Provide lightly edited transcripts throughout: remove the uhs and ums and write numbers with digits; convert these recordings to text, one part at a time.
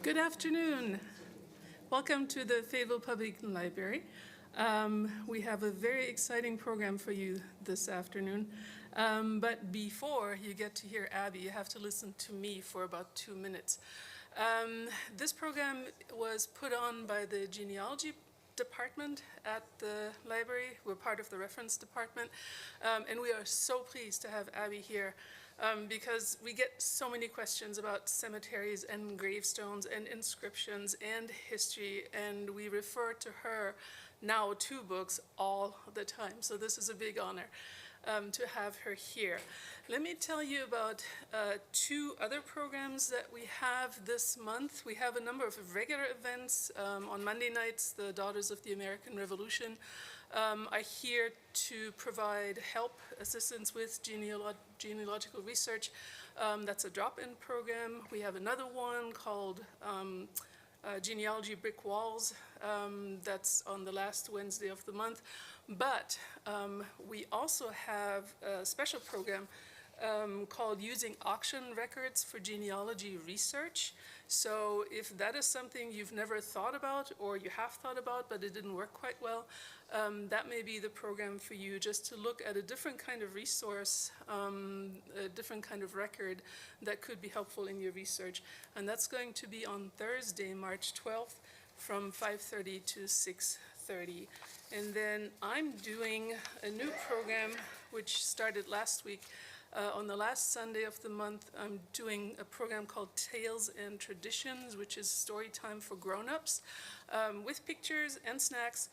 Good afternoon. Welcome to the Fayetteville Public Library. We have a very exciting program for you this afternoon. But before you get to hear Abby, you have to listen to me for about 2 minutes. This program was put on by the genealogy department at the library. We're part of the reference department. And we are so pleased to have Abby here. Because we get so many questions about cemeteries and gravestones and inscriptions and history, and we refer to her now 2 books all the time. So this is a big honor to have her here. Let me tell you about 2 other programs that we have this month. We have a number of regular events. On Monday nights, the Daughters of the American Revolution are here to provide help, assistance with genealogical research. That's a drop-in program. We have another one called Genealogy Brick Walls. That's on the last Wednesday of the month. But we also have a special program called Using Auction Records for Genealogy Research. So if that is something you've never thought about, or you have thought about but it didn't work quite well, that may be the program for you, just to look at a different kind of resource, a different kind of record that could be helpful in your research. And that's going to be on Thursday, March 12th from 5:30 to 6:30. And then I'm doing a new program which started last week. On the last Sunday of the month, I'm doing a program called Tales and Traditions, which is story time for grown-ups, with pictures and snacks.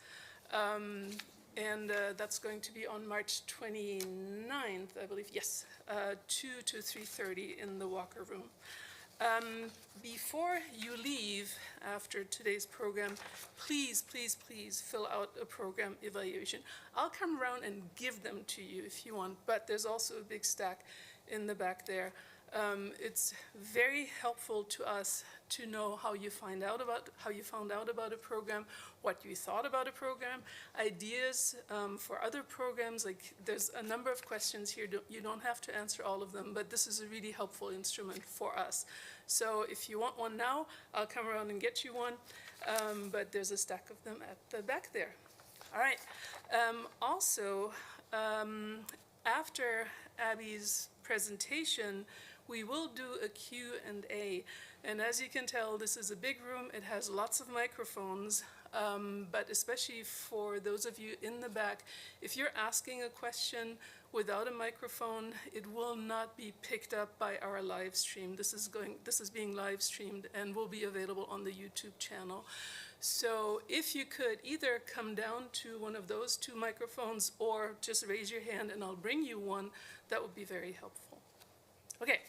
And that's going to be on March 29th, I believe, yes, 2 to 3:30 in the Walker Room. Before you leave after today's program, please, please, please fill out a program evaluation. I'll come around and give them to you if you want, but there's also a big stack in the back there. It's very helpful to us to know how you found out about a program, what you thought about a program, ideas for other programs. Like, there's a number of questions here. You don't have to answer all of them, but this is a really helpful instrument for us. So if you want one now, I'll come around and get you one. But there's a stack of them at the back there. All right. Also, after Abby's presentation, we will do a Q&A. And as you can tell, this is a big room. It has lots of microphones, but especially for those of you in the back, if you're asking a question without a microphone, it will not be picked up by our live stream. This is being live streamed and will be available on the YouTube channel. So if you could either come down to one of those 2 microphones or just raise your hand and I'll bring you one, that would be very helpful. Okay,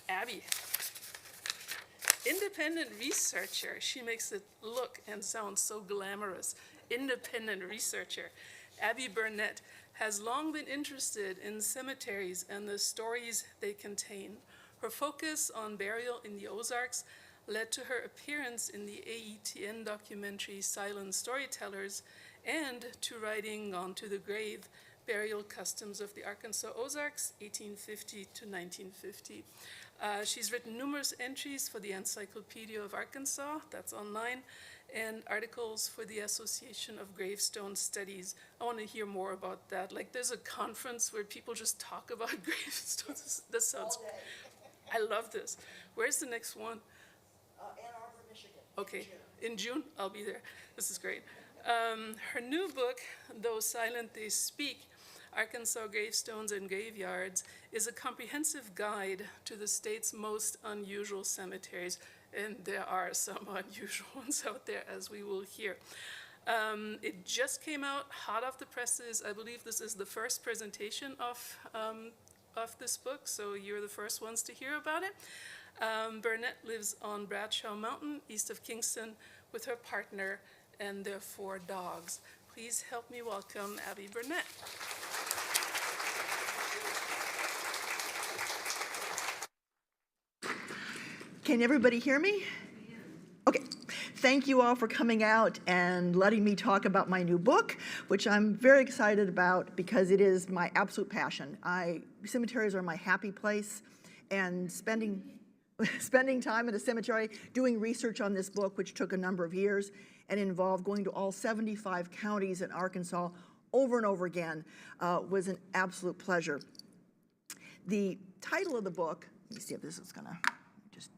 Abby. Independent researcher. She makes it look and sound so glamorous. Independent researcher. Abby Burnett has long been interested in cemeteries and the stories they contain. Her focus on burial in the Ozarks led to her appearance in the AETN documentary Silent Storytellers and to writing Onto the Grave, Burial Customs of the Arkansas Ozarks, 1850 to 1950. She's written numerous entries for the Encyclopedia of Arkansas, that's online, and articles for the Association of Gravestone Studies. I want to hear more about that. Like, there's a conference where people just talk about gravestones. That sounds, I love this. Where's the next one? Ann Arbor, Michigan. Okay, in June, I'll be there. This is great. Her new book, Though Silent They Speak, Arkansas Gravestones and Graveyards, is a comprehensive guide to the state's most unusual cemeteries, and there are some unusual ones out there, as we will hear. It just came out hot off the presses. I believe this is the first presentation of this book, so you're the first ones to hear about it. Burnett lives on Bradshaw Mountain, east of Kingston, with her partner and their 4 dogs. Please help me welcome Abby Burnett. Can everybody hear me? Okay. Thank you all for coming out and letting me talk about my new book, which I'm very excited about because it is my absolute passion. Cemeteries are my happy place, and spending spending time at a cemetery, doing research on this book, which took a number of years and involved going to all 75 counties in Arkansas over and over again, was an absolute pleasure. The title of the book, let me see if this is gonna just,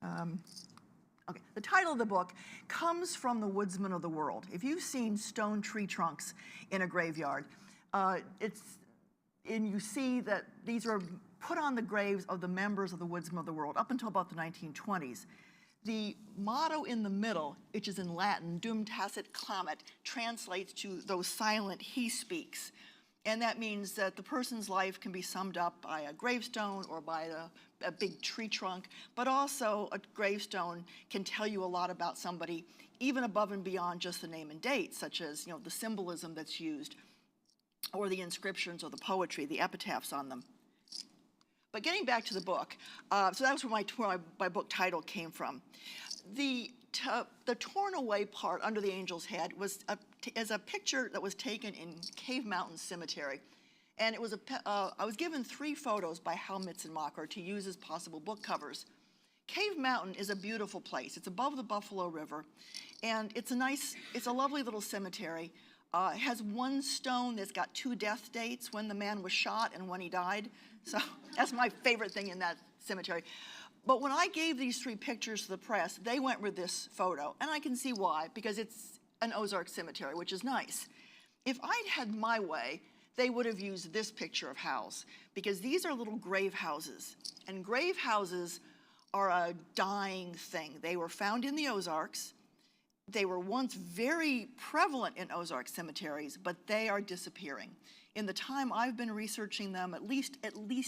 okay, the title of the book comes from The Woodsman of the World. If you've seen stone tree trunks in a graveyard, and you see that these are put on the graves of the members of the Woodsman of the World up until about the 1920s. The motto in the middle, which is in Latin, Dum Tacet Clamet, translates to those silent he speaks. And that means that the person's life can be summed up by a gravestone or by a big tree trunk, but also a gravestone can tell you a lot about somebody, even above and beyond just the name and date, such as, you know, the symbolism that's used, or the inscriptions or the poetry, the epitaphs on them. But getting back to the book, so that was where my book title came from. The torn away part under the angel's head is a picture that was taken in Cave Mountain Cemetery. And it was I was given 3 photos by Hal Mitzenmacher to use as possible book covers. Cave Mountain is a beautiful place. It's above the Buffalo River, and it's a lovely little cemetery. It has one stone that's got 2 death dates, when the man was shot and when he died. So that's my favorite thing in that cemetery. But when I gave these 3 pictures to the press, they went with this photo. And I can see why, because it's an Ozark cemetery, which is nice. If I'd had my way, they would have used this picture of Hal's, because these are little grave houses. And grave houses are a dying thing. They were found in the Ozarks. They were once very prevalent in Ozark cemeteries, but they are disappearing. In the time I've been researching them, at least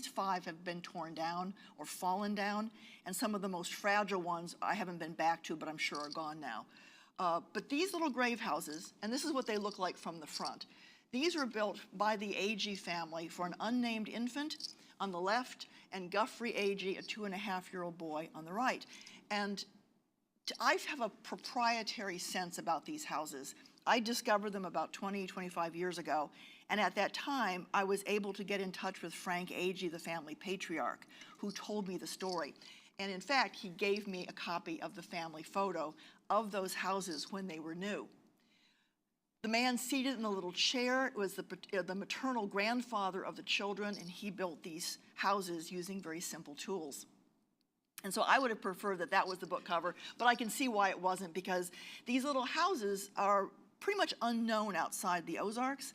5 have been torn down or fallen down, and some of the most fragile ones I haven't been back to, but I'm sure are gone now. But these little grave houses, and this is what they look like from the front. These were built by the Agee family for an unnamed infant on the left, and Guthrie Agee, a 2.5-year-old boy, on the right. And I have a proprietary sense about these houses. I discovered them about 25 years ago, and at that time, I was able to get in touch with Frank Agee, the family patriarch, who told me the story. And in fact, he gave me a copy of the family photo of those houses when they were new. The man seated in the little chair was the maternal grandfather of the children, and he built these houses using very simple tools. And so I would have preferred that that was the book cover, but I can see why it wasn't, because these little houses are pretty much unknown outside the Ozarks.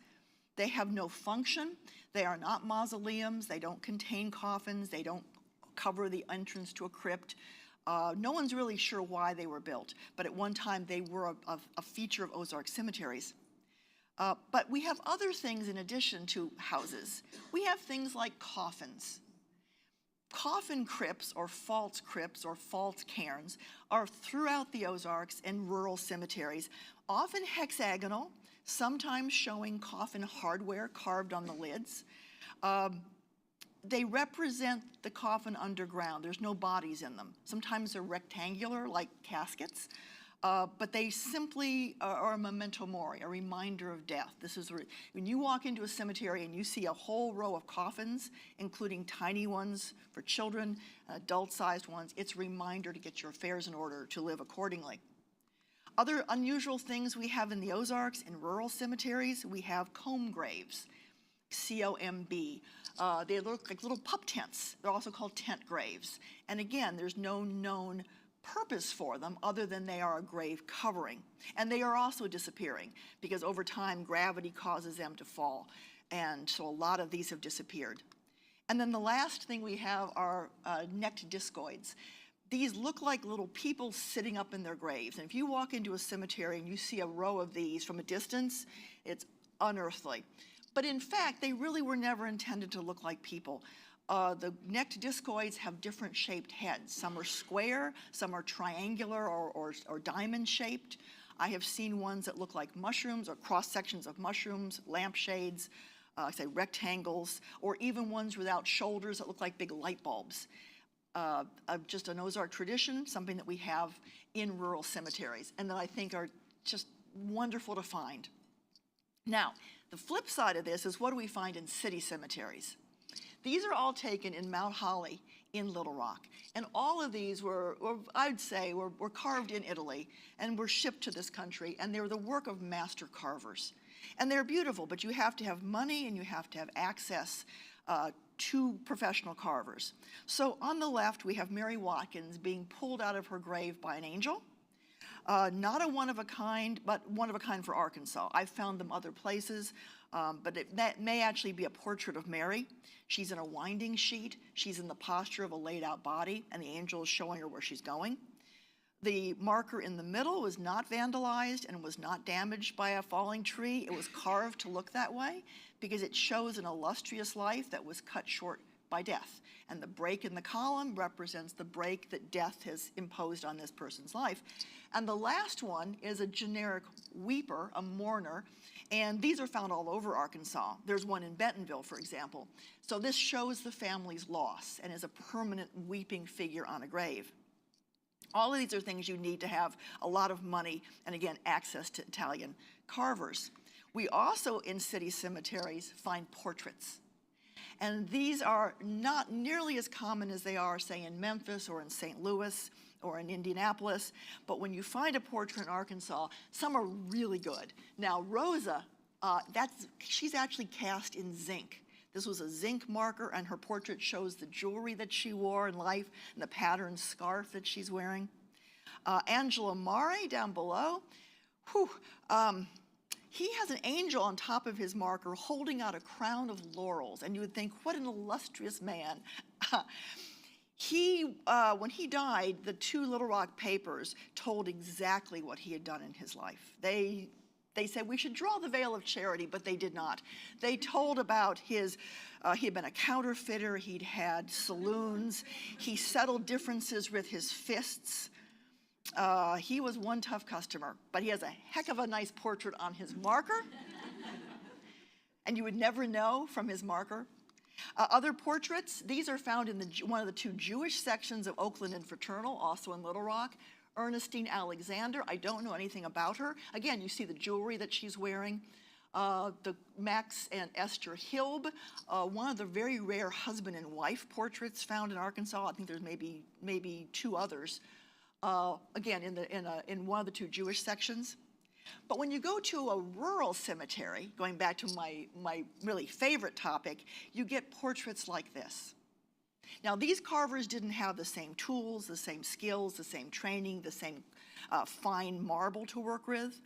They have no function. They are not mausoleums. They don't contain coffins. They don't cover the entrance to a crypt. No one's really sure why they were built, but at one time they were a feature of Ozark cemeteries. But we have other things in addition to houses. We have things like coffins. Coffin crypts or false cairns are throughout the Ozarks and rural cemeteries, often hexagonal, sometimes showing coffin hardware carved on the lids. They represent the coffin underground. There's no bodies in them. Sometimes they're rectangular, like caskets, but they simply are a memento mori, a reminder of death. This is when you walk into a cemetery and you see a whole row of coffins, including tiny ones for children, adult-sized ones, it's a reminder to get your affairs in order, to live accordingly. Other unusual things we have in the Ozarks, in rural cemeteries, we have comb graves, C-O-M-B. They look like little pup tents. They're also called tent graves. And again, there's no known purpose for them other than they are a grave covering. And they are also disappearing because over time gravity causes them to fall. And so a lot of these have disappeared. And then the last thing we have are necked discoids. These look like little people sitting up in their graves. And if you walk into a cemetery and you see a row of these from a distance, it's unearthly. But in fact, they really were never intended to look like people. The necked discoids have different shaped heads. Some are square, some are triangular or diamond shaped. I have seen ones that look like mushrooms or cross sections of mushrooms, lampshades, say rectangles, or even ones without shoulders that look like big light bulbs. Just an Ozark tradition, something that we have in rural cemeteries, and that I think are just wonderful to find. Now, the flip side of this is what do we find in city cemeteries? These are all taken in Mount Holly in Little Rock. And all of these were I'd say, were carved in Italy and were shipped to this country, and they were the work of master carvers. And they're beautiful, but you have to have money and you have to have access to professional carvers. So on the left, we have Mary Watkins being pulled out of her grave by an angel. Not a one-of-a-kind, but one-of-a-kind for Arkansas. I've found them other places, but that may actually be a portrait of Mary. She's in a winding sheet. She's in the posture of a laid-out body, and the angel is showing her where she's going. The marker in the middle was not vandalized and was not damaged by a falling tree. It was carved to look that way because it shows an illustrious life that was cut short by death. And the break in the column represents the break that death has imposed on this person's life. And the last one is a generic weeper, a mourner, and these are found all over Arkansas. There's one in Bentonville, for example. So this shows the family's loss and is a permanent weeping figure on a grave. All of these are things you need to have a lot of money and, again, access to Italian carvers. We also, in city cemeteries, find portraits. And these are not nearly as common as they are, say, in Memphis or in St. Louis or in Indianapolis. But when you find a portrait in Arkansas, some are really good. Now, Rosa, she's actually cast in zinc. This was a zinc marker, and her portrait shows the jewelry that she wore in life and the patterned scarf that she's wearing. Angela Mare down below, he has an angel on top of his marker holding out a crown of laurels, and you would think, what an illustrious man. When he died, the two Little Rock papers told exactly what he had done in his life. They said we should draw the veil of charity, but they did not. They told about he had been a counterfeiter, he'd had saloons, he settled differences with his fists. He was one tough customer, but he has a heck of a nice portrait on his marker. And you would never know from his marker. Other portraits, these are found in one of the two Jewish sections of Oakland and Fraternal, also in Little Rock. Ernestine Alexander, I don't know anything about her. Again, you see the jewelry that she's wearing. The Max and Esther Hilb, one of the very rare husband and wife portraits found in Arkansas. I think there's maybe two others. Again, in one of the two Jewish sections. But when you go to a rural cemetery, going back to my really favorite topic, you get portraits like this. Now, these carvers didn't have the same tools, the same skills, the same training, the same fine marble to work with.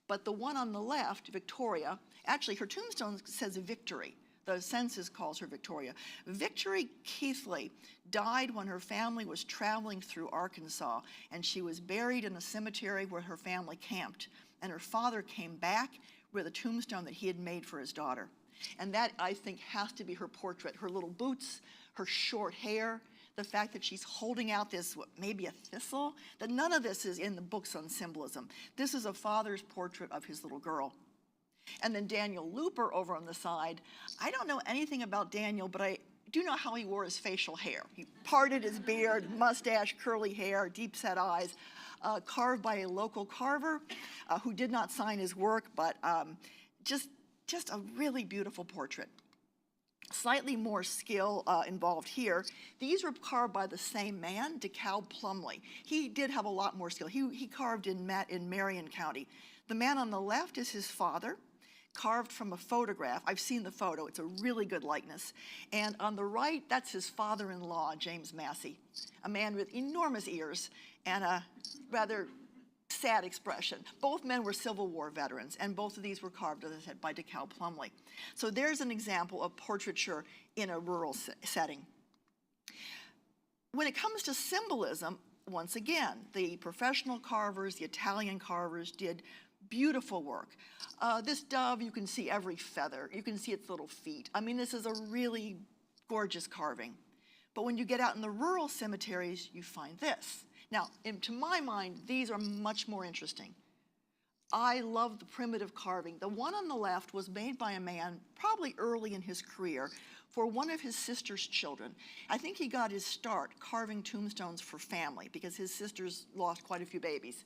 But the one on the left, Victoria, actually her tombstone says Victory. The census calls her Victoria. Victory Keithley died when her family was traveling through Arkansas, and she was buried in a cemetery where her family camped. And her father came back with a tombstone that he had made for his daughter. And that, I think, has to be her portrait. Her little boots, her short hair, the fact that she's holding out this, maybe a thistle, that none of this is in the books on symbolism. This is a father's portrait of his little girl. And then Daniel Looper over on the side. I don't know anything about Daniel, but I do know how he wore his facial hair. He parted his beard, mustache, curly hair, deep-set eyes, carved by a local carver who did not sign his work, but just a really beautiful portrait. Slightly more skill involved here. These were carved by the same man, DeKalb Plumley. He did have a lot more skill. He carved in Marion County. The man on the left is his father, carved from a photograph. I've seen the photo. It's a really good likeness. And on the right, that's his father-in-law, James Massey, a man with enormous ears and a rather sad expression. Both men were Civil War veterans, and both of these were carved, as I said, by DeKalb Plumley. So there's an example of portraiture in a rural setting. When it comes to symbolism, once again, the professional carvers, the Italian carvers did beautiful work. This dove, you can see every feather. You can see its little feet. I mean, this is a really gorgeous carving. But when you get out in the rural cemeteries, you find this. Now, to my mind, these are much more interesting. I love the primitive carving. The one on the left was made by a man probably early in his career for one of his sister's children. I think he got his start carving tombstones for family because his sisters lost quite a few babies.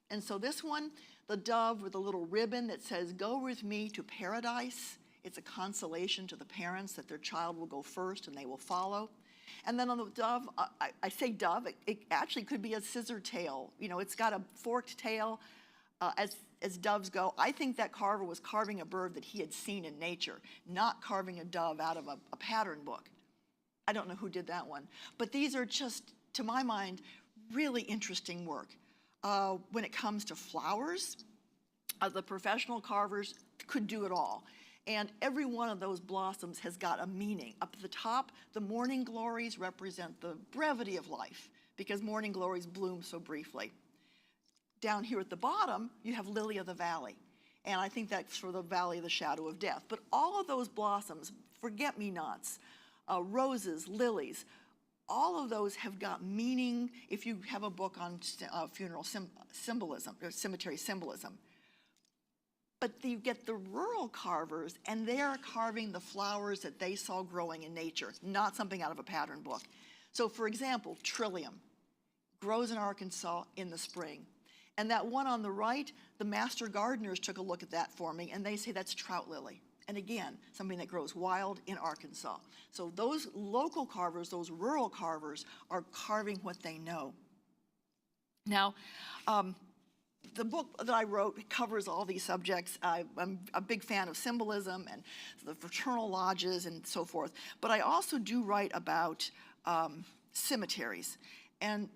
And so this one, the dove with a little ribbon that says, "Go with me to paradise." It's a consolation to the parents that their child will go first and they will follow. And then on the dove, I say dove, it actually could be a scissor tail. You know, it's got a forked tail as doves go. I think that carver was carving a bird that he had seen in nature, not carving a dove out of a pattern book. I don't know who did that one. But these are just, to my mind, really interesting work. When it comes to flowers, the professional carvers could do it all. And every one of those blossoms has got a meaning. Up at the top, the morning glories represent the brevity of life, because morning glories bloom so briefly. Down here at the bottom, you have lily of the valley. And I think that's for the valley of the shadow of death. But all of those blossoms, forget-me-nots, roses, lilies, all of those have got meaning if you have a book on funeral symbolism, or cemetery symbolism. But you get the rural carvers, and they are carving the flowers that they saw growing in nature, not something out of a pattern book. So for example, trillium grows in Arkansas in the spring. And that one on the right, the master gardeners took a look at that for me, and they say that's trout lily. And again, something that grows wild in Arkansas. So those local carvers, those rural carvers, are carving what they know. Now, the book that I wrote covers all these subjects. I'm a big fan of symbolism and the fraternal lodges and so forth. But I also do write about cemeteries. And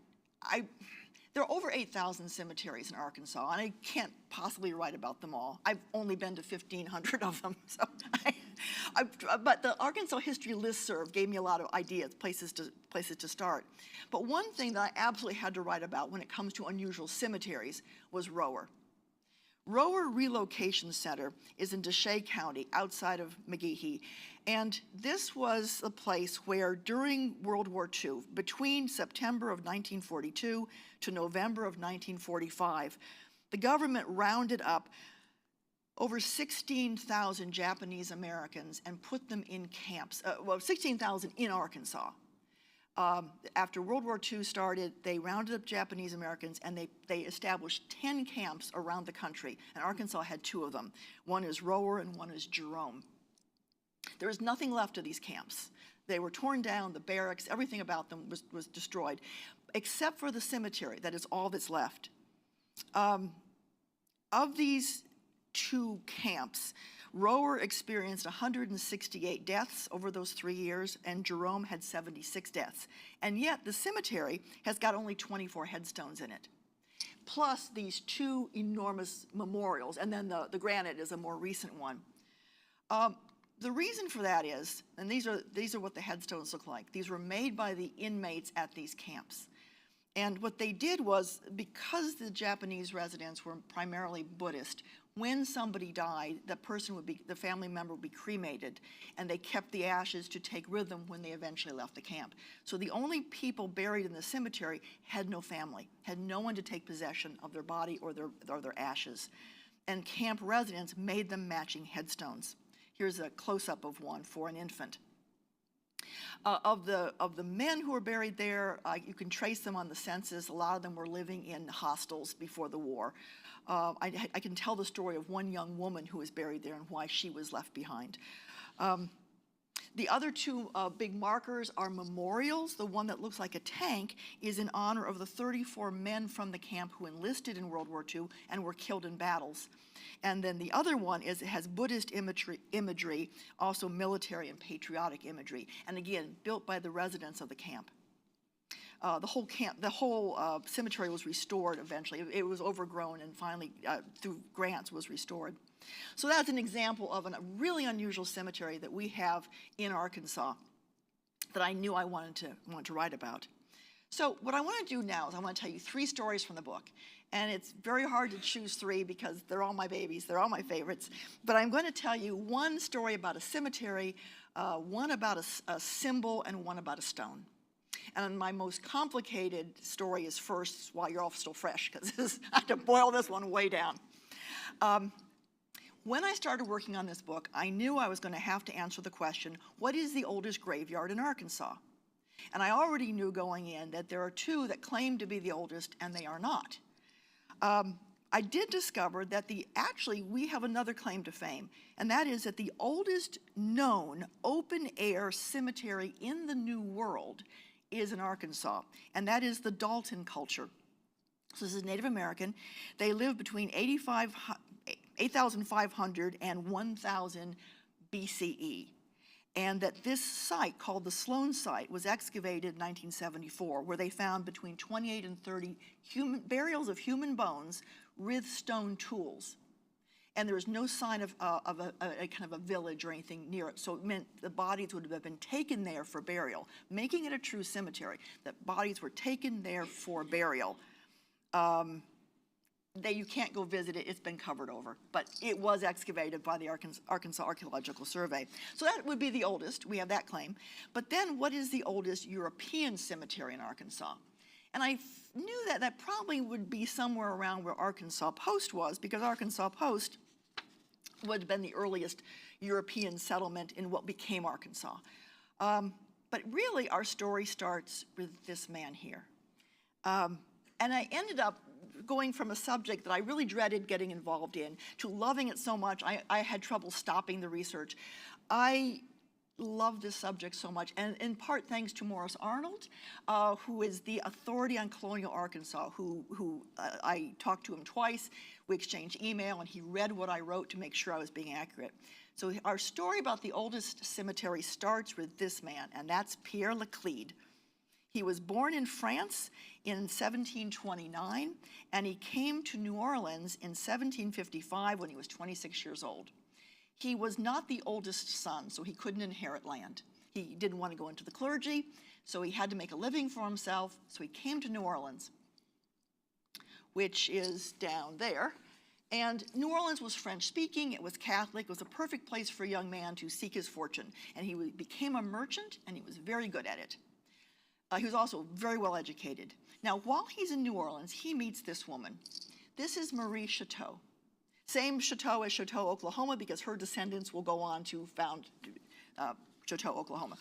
there are over 8,000 cemeteries in Arkansas, and I can't possibly write about them all. I've only been to 1,500 of them. So but the Arkansas History Listserv gave me a lot of ideas, places to start. But one thing that I absolutely had to write about when it comes to unusual cemeteries was Rower. Rower Relocation Center is in Deshay County, outside of McGehee. And this was a place where during World War II, between September of 1942 to November of 1945, the government rounded up over 16,000 Japanese Americans and put them in camps, 16,000 in Arkansas. After World War II started, they rounded up Japanese Americans, and they established 10 camps around the country, and Arkansas had 2 of them. One is Rower and one is Jerome. There is nothing left of these camps. They were torn down, the barracks, everything about them was destroyed, except for the cemetery. That is all that's left. Of these 2 camps, Rower experienced 168 deaths over those 3 years, and Jerome had 76 deaths. And yet the cemetery has got only 24 headstones in it, plus these 2 enormous memorials, and then the granite is a more recent one. The reason for that is, and these are what the headstones look like. These were made by the inmates at these camps. And what they did was, because the Japanese residents were primarily Buddhist, when somebody died, the family member would be cremated, and they kept the ashes to take with them when they eventually left the camp. So the only people buried in the cemetery had no family, had no one to take possession of their body or their ashes. And camp residents made them matching headstones. Here's a close-up of one for an infant. Of the men who were buried there, you can trace them on the census. A lot of them were living in hostels before the war. I can tell the story of one young woman who was buried there and why she was left behind. The other 2 big markers are memorials. The one that looks like a tank is in honor of the 34 men from the camp who enlisted in World War II and were killed in battles. And then the other one has Buddhist imagery, also military and patriotic imagery, and again, built by the residents of the camp. The whole cemetery was restored eventually. It was overgrown, and finally, through grants, was restored. So that's an example of a really unusual cemetery that we have in Arkansas that I knew I wanted to write about. So what I want to do now is I want to tell you 3 stories from the book. And it's very hard to choose 3 because they're all my babies, they're all my favorites. But I'm going to tell you one story about a cemetery, one about a symbol, and one about a stone. And my most complicated story is first, while you're all still fresh, because I have to boil this one way down. When I started working on this book, I knew I was going to have to answer the question, what is the oldest graveyard in Arkansas? And I already knew going in that there are 2 that claim to be the oldest, and they are not. I did discover that actually we have another claim to fame, and that is that the oldest known open-air cemetery in the New World is in Arkansas, and that is the Dalton culture. So this is Native American. They live between 8,500 and 1,000 BCE. And that this site, called the Sloan site, was excavated in 1974, where they found between 28 and 30 burials of human bones with stone tools. And there was no sign of a kind of a village or anything near it. So it meant the bodies would have been taken there for burial, making it a true cemetery, that bodies were taken there for burial. You can't go visit it, it's been covered over, but it was excavated by the Arkansas Archaeological Survey. So that would be the oldest, we have that claim. But then what is the oldest European cemetery in Arkansas? And I knew that that probably would be somewhere around where Arkansas Post was, because Arkansas Post would have been the earliest European settlement in what became Arkansas. But really our story starts with this man here. And I ended up going from a subject that I really dreaded getting involved in to loving it so much, I had trouble stopping the research. I love this subject so much, and in part thanks to Morris Arnold, who is the authority on colonial Arkansas, who I talked to him twice. We exchanged email, and he read what I wrote to make sure I was being accurate. So our story about the oldest cemetery starts with this man, and that's Pierre Laclede. He was born in France in 1729, and he came to New Orleans in 1755 when he was 26 years old. He was not the oldest son, so he couldn't inherit land. He didn't want to go into the clergy, so he had to make a living for himself, so he came to New Orleans, which is down there. And New Orleans was French-speaking, it was Catholic, it was a perfect place for a young man to seek his fortune. And he became a merchant, and he was very good at it. He was also very well educated. Now, while he's in New Orleans, he meets this woman. This is Marie Chateau. Same Chateau as Chateau, Oklahoma, because her descendants will go on to found Chateau, Oklahoma,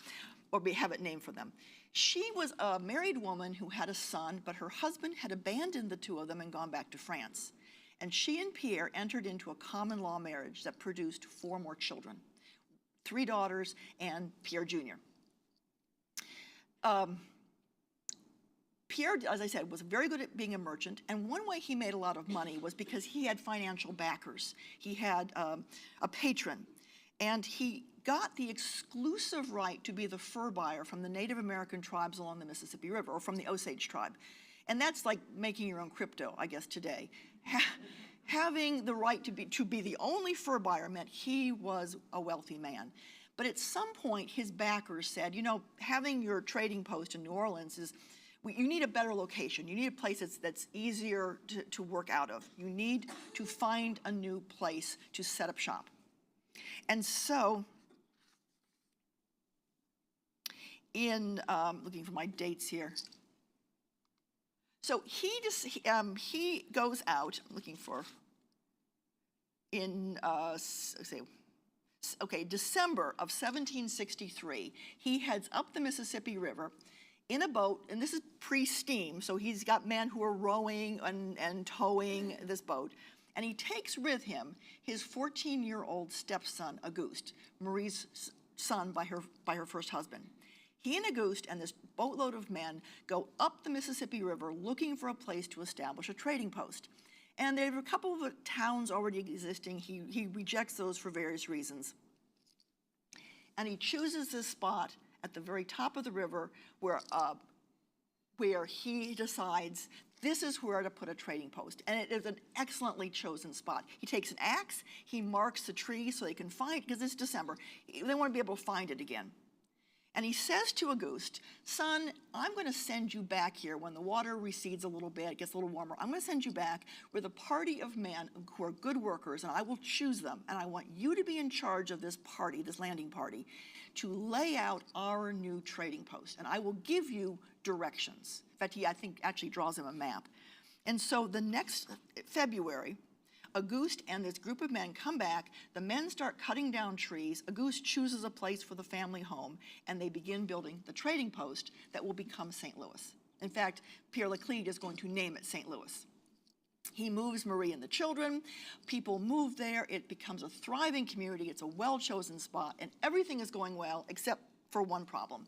or have it named for them. She was a married woman who had a son, but her husband had abandoned the two of them and gone back to France. And she and Pierre entered into a common law marriage that produced 4 more children, 3 daughters and Pierre Jr. Pierre, as I said, was very good at being a merchant, and one way he made a lot of money was because he had financial backers. He had a patron, and he got the exclusive right to be the fur buyer from the Native American tribes along the Mississippi River, or from the Osage tribe. And that's like making your own crypto, I guess, today. Having the right to be the only fur buyer meant he was a wealthy man. But at some point, his backers said, you know, having your trading post in New Orleans you need a better location. You need a place that's easier to work out of. You need to find a new place to set up shop. And so, looking for my dates here. So he goes out, I'm looking for, December of 1763, he heads up the Mississippi River in a boat, and this is pre-steam, so he's got men who are rowing and towing this boat, and he takes with him his 14-year-old stepson, Auguste, Marie's son by her first husband. He and Auguste and this boatload of men go up the Mississippi River looking for a place to establish a trading post. And there are a couple of towns already existing. He rejects those for various reasons. And he chooses this spot at the very top of the river where he decides this is where to put a trading post. And it is an excellently chosen spot. He takes an axe, he marks the tree so they can find it, because it's December. They want to be able to find it again. And he says to Auguste, son, I'm going to send you back here when the water recedes a little bit, it gets a little warmer. I'm going to send you back with a party of men who are good workers, and I will choose them. And I want you to be in charge of this party, this landing party, to lay out our new trading post. And I will give you directions. In fact, he, I think, actually draws him a map. And so the next February, Auguste and this group of men come back, the men start cutting down trees, Auguste chooses a place for the family home, and they begin building the trading post that will become St. Louis. In fact, Pierre Laclede is going to name it St. Louis. He moves Marie and the children. People move there. It becomes a thriving community. It's a well-chosen spot, and everything is going well except for one problem.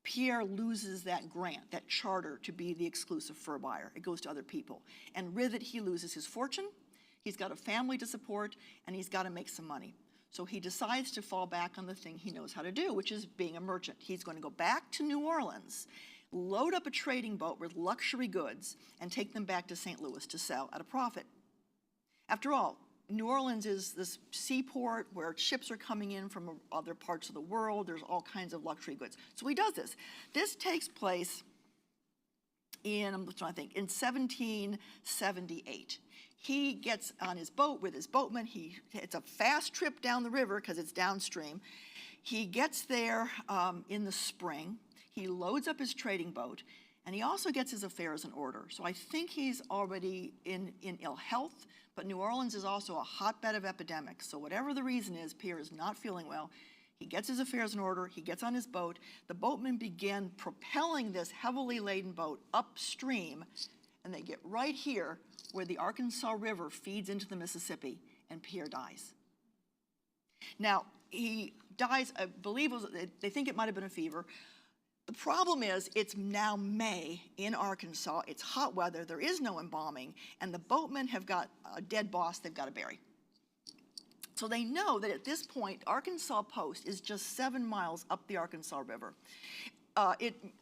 Pierre loses that grant, that charter to be the exclusive fur buyer. It goes to other people. And with it, he loses his fortune. He's got a family to support, and he's got to make some money. So he decides to fall back on the thing he knows how to do, which is being a merchant. He's going to go back to New Orleans, load up a trading boat with luxury goods, and take them back to St. Louis to sell at a profit. After all, New Orleans is this seaport where ships are coming in from other parts of the world. There's all kinds of luxury goods. So he does this. This takes place in, I'm trying to think, in 1778. He gets on his boat with his boatman. It's a fast trip down the river because it's downstream. He gets there in the spring. He loads up his trading boat, and he also gets his affairs in order. So I think he's already in ill health, but New Orleans is also a hotbed of epidemics. So whatever the reason is, Pierre is not feeling well. He gets his affairs in order. He gets on his boat. The boatmen begin propelling this heavily laden boat upstream, and they get right here where the Arkansas River feeds into the Mississippi, and Pierre dies. Now, he dies, I believe, they think it might have been a fever. The problem is, it's now May in Arkansas, it's hot weather, there is no embalming, and the boatmen have got a dead boss they've got to bury. So they know that at this point, Arkansas Post is just 7 miles up the Arkansas River.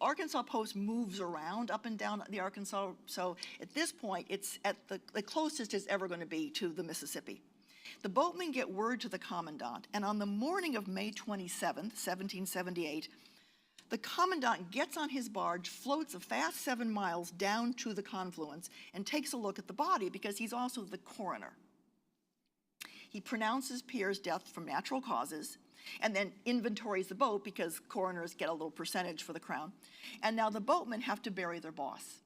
Arkansas Post moves around up and down the Arkansas, so at this point, it's at the closest it's ever going to be to the Mississippi. The boatmen get word to the commandant, and on the morning of May 27th, 1778, the commandant gets on his barge, floats a fast 7 miles down to the confluence, and takes a look at the body because he's also the coroner. He pronounces Pierre's death from natural causes, and then inventories the boat because coroners get a little percentage for the crown. And now the boatmen have to bury their boss.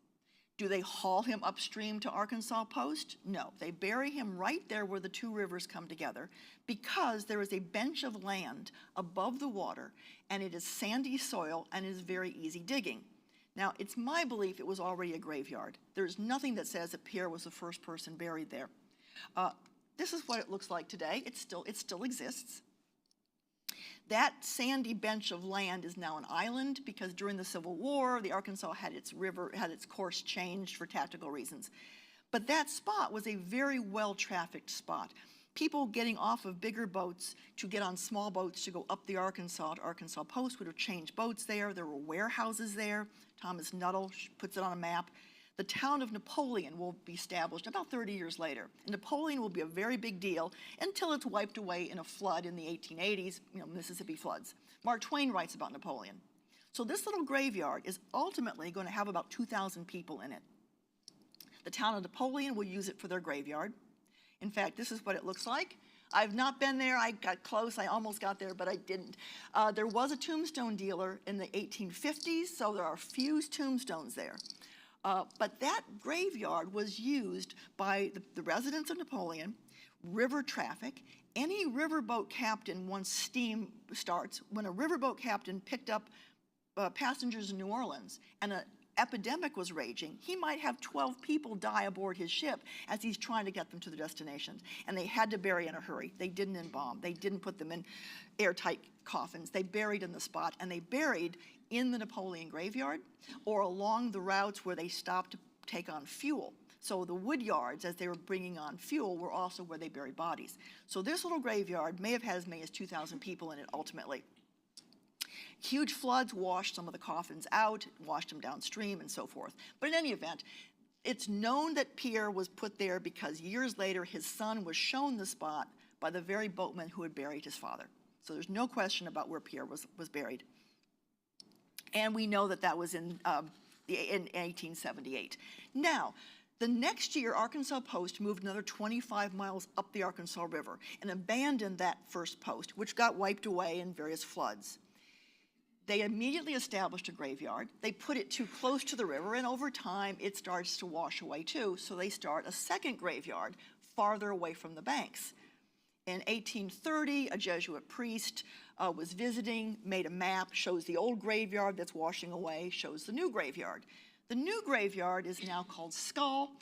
Do they haul him upstream to Arkansas Post? No, they bury him right there where the two rivers come together because there is a bench of land above the water, and it is sandy soil and is very easy digging. Now, it's my belief it was already a graveyard. There's nothing that says that Pierre was the first person buried there. This is what it looks like today. It still exists. That sandy bench of land is now an island because during the Civil War, the Arkansas had its course changed for tactical reasons. But that spot was a very well-trafficked spot. People getting off of bigger boats to get on small boats to go up the Arkansas to Arkansas Post would have changed boats there. There were warehouses there. Thomas Nuttall puts it on a map. The town of Napoleon will be established about 30 years later. And Napoleon will be a very big deal until it's wiped away in a flood in the 1880s, Mississippi floods. Mark Twain writes about Napoleon. So this little graveyard is ultimately going to have about 2,000 people in it. The town of Napoleon will use it for their graveyard. In fact, this is what it looks like. I've not been there. I got close. I almost got there, but I didn't. There was a tombstone dealer in the 1850s, so there are few tombstones there. But that graveyard was used by the residents of Napoleon, river traffic. Any riverboat captain, once steam starts, when a riverboat captain picked up passengers in New Orleans and an epidemic was raging, he might have 12 people die aboard his ship as he's trying to get them to their destinations. And they had to bury in a hurry. They didn't embalm. They didn't put them in airtight coffins. They buried in the spot, and they buried in the Napoleon graveyard or along the routes where they stopped to take on fuel. So the wood yards, as they were bringing on fuel, were also where they buried bodies. So this little graveyard may have had as many as 2,000 people in it ultimately. Huge floods washed some of the coffins out, washed them downstream, and so forth. But in any event, it's known that Pierre was put there because years later his son was shown the spot by the very boatman who had buried his father. So there's no question about where Pierre was buried. And we know that that was in 1878. Now, the next year, Arkansas Post moved another 25 miles up the Arkansas River and abandoned that first post, which got wiped away in various floods. They immediately established a graveyard. They put it too close to the river, and over time, it starts to wash away too, so they start a second graveyard farther away from the banks. In 1830, a Jesuit priest was visiting, made a map, shows the old graveyard that's washing away, shows the new graveyard. The new graveyard is now called Skull,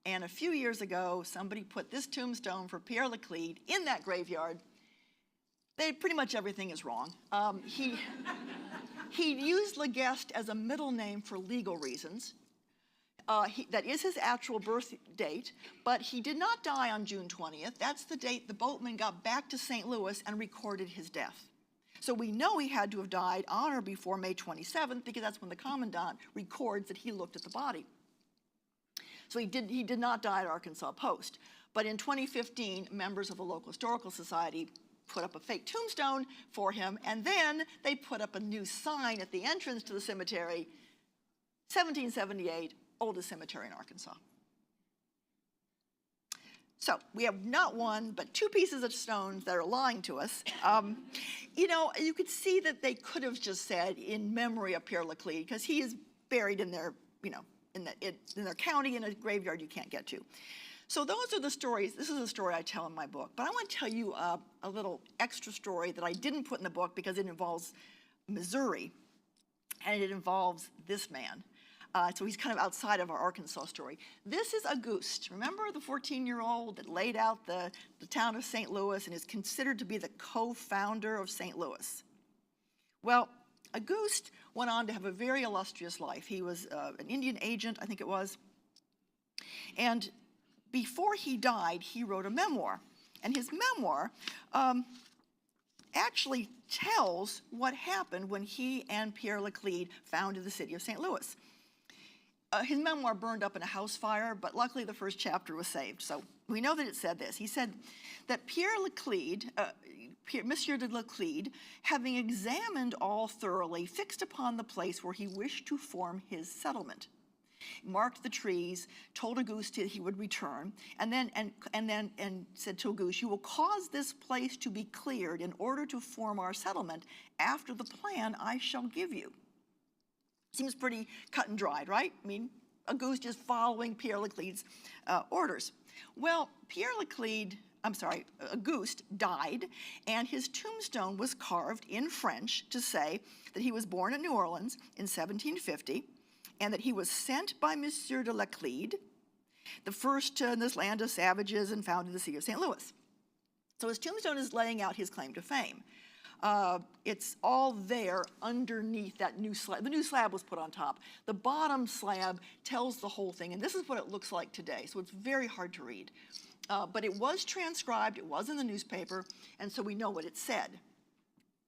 And a few years ago, somebody put this tombstone for Pierre Laclede in that graveyard. Pretty much everything is wrong. He used Leguest as a middle name for legal reasons. That is his actual birth date, but he did not die on June 20th. That's the date the boatman got back to St. Louis and recorded his death. So we know he had to have died on or before May 27th, because that's when the commandant records that he looked at the body. So he did not die at Arkansas Post. But in 2015, members of the local historical society put up a fake tombstone for him, and then they put up a new sign at the entrance to the cemetery, 1778, oldest cemetery in Arkansas. So we have not one, but two pieces of stones that are lying to us. You could see that they could have just said in memory of Pierre Laclede, because he is buried in their, in their county in a graveyard you can't get to. So those are the stories. This is a story I tell in my book. But I want to tell you a little extra story that I didn't put in the book because it involves Missouri, and it involves this man. So he's kind of outside of our Arkansas story. This is Auguste. Remember the 14-year-old that laid out the town of St. Louis and is considered to be the co-founder of St. Louis? Well, Auguste went on to have a very illustrious life. He was an Indian agent, I think it was. And before he died, he wrote a memoir. And his memoir actually tells what happened when he and Pierre Laclede founded the city of St. Louis. His memoir burned up in a house fire, but luckily the first chapter was saved. So we know that it said this. He said that Pierre Laclede, Monsieur de Laclede, having examined all thoroughly, fixed upon the place where he wished to form his settlement, marked the trees, told Auguste he would return, and said to Auguste, "You will cause this place to be cleared in order to form our settlement after the plan I shall give you." Seems pretty cut and dried, right? I mean, Auguste is following Pierre Laclede's orders. Well, Auguste died, and his tombstone was carved in French to say that he was born in New Orleans in 1750, and that he was sent by Monsieur de Laclede, the first in this land of savages, and founded the city of St. Louis. So his tombstone is laying out his claim to fame. It's all there underneath that new slab. The new slab was put on top. The bottom slab tells the whole thing, and this is what it looks like today, so it's very hard to read. But it was transcribed, it was in the newspaper, and so we know what it said.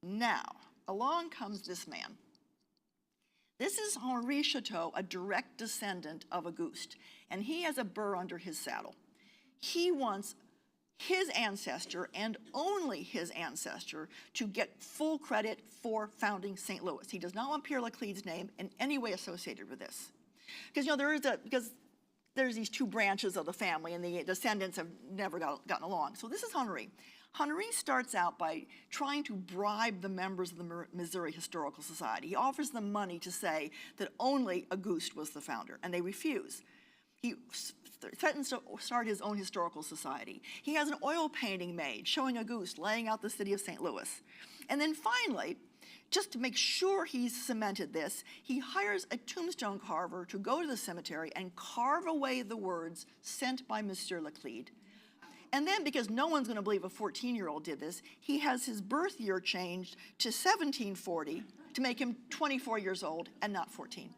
Now, along comes this man. This is Henri Chateau, a direct descendant of Auguste, and he has a burr under his saddle. He wants his ancestor, and only his ancestor, to get full credit for founding St. Louis. He does not want Pierre Laclede's name in any way associated with this. Because there's these two branches of the family, and the descendants have never gotten along. So this is Henri. Henri starts out by trying to bribe the members of the Missouri Historical Society. He offers them money to say that only Auguste was the founder, and they refuse. He threatens to start his own historical society. He has an oil painting made showing Auguste laying out the city of St. Louis. And then finally, just to make sure he's cemented this, he hires a tombstone carver to go to the cemetery and carve away the words "sent by Monsieur Laclede." And then, because no one's going to believe a 14-year-old did this, he has his birth year changed to 1740 to make him 24 years old and not 14.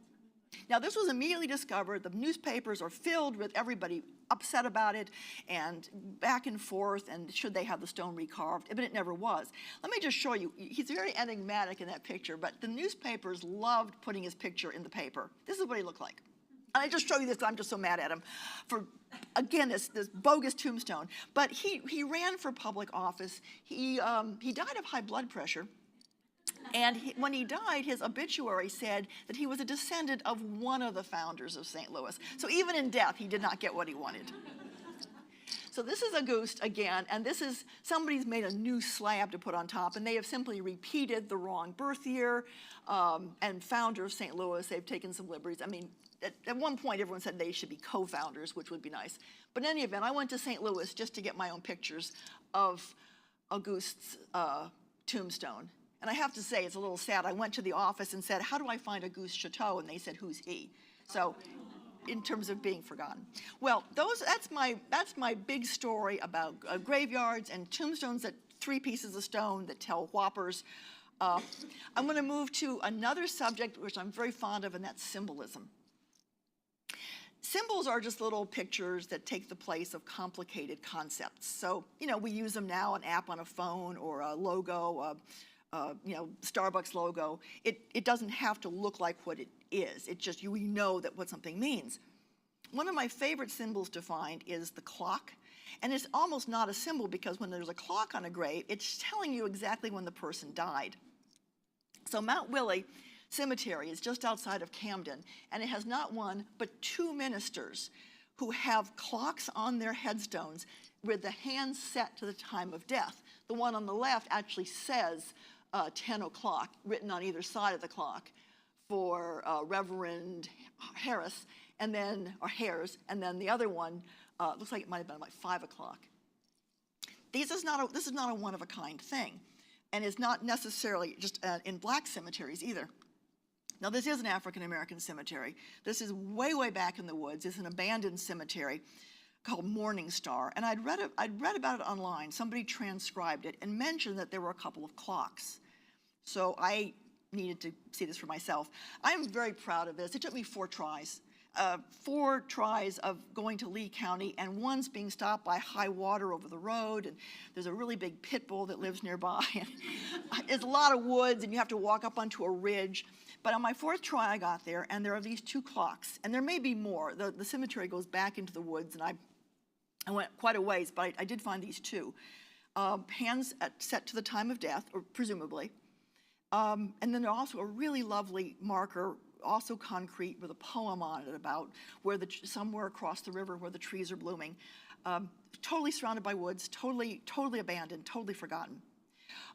Now, this was immediately discovered. The newspapers are filled with everybody upset about it and back and forth, and should they have the stone recarved, but it never was. Let me just show you. He's very enigmatic in that picture, but the newspapers loved putting his picture in the paper. This is what he looked like. And I just show you this because I'm just so mad at him for, again, this bogus tombstone. But he ran for public office. He died of high blood pressure. And when he died, his obituary said that he was a descendant of one of the founders of St. Louis. So even in death, he did not get what he wanted. So this is Auguste again, and this is, somebody's made a new slab to put on top, and they have simply repeated the wrong birth year, and founder of St. Louis. They've taken some liberties. I mean, at one point, everyone said they should be co-founders, which would be nice. But in any event, I went to St. Louis just to get my own pictures of Auguste's tombstone. And I have to say, it's a little sad. I went to the office and said, "How do I find Auguste Chateau?" And they said, "Who's he?" So in terms of being forgotten. Well, that's my big story about graveyards and tombstones, that 3 pieces of stone that tell whoppers. I'm going to move to another subject which I'm very fond of, and that's symbolism. Symbols are just little pictures that take the place of complicated concepts. So, we use them now, an app on a phone or a logo, Starbucks logo. It doesn't have to look like what it is. It just, we know that what something means. One of my favorite symbols to find is the clock. And it's almost not a symbol, because when there's a clock on a grave, it's telling you exactly when the person died. So Mount Willie Cemetery is just outside of Camden, and it has not one, but 2 ministers who have clocks on their headstones with the hands set to the time of death. The one on the left actually says 10 o'clock, written on either side of the clock, for Reverend Harris, and then, or Hares, and then the other one looks like it might have been like 5 o'clock. This is not a one-of-a-kind thing, and it's not necessarily just in black cemeteries either. Now, this is an African-American cemetery. This is way, way back in the woods. It's an abandoned cemetery called Morning Star, and I'd read about it online. Somebody transcribed it and mentioned that there were a couple of clocks. So I needed to see this for myself. I'm very proud of this. It took me 4 tries. 4 tries of going to Lee County, and once being stopped by high water over the road, and there's a really big pit bull that lives nearby. It's a lot of woods, and you have to walk up onto a ridge. But on my 4th try, I got there, and there are these 2 clocks, and there may be more. The cemetery goes back into the woods, and I went quite a ways, but I did find these 2. Hands set to the time of death, or presumably. And then there's also a really lovely marker, also concrete, with a poem on it about somewhere across the river where the trees are blooming. Totally surrounded by woods, totally abandoned, totally forgotten.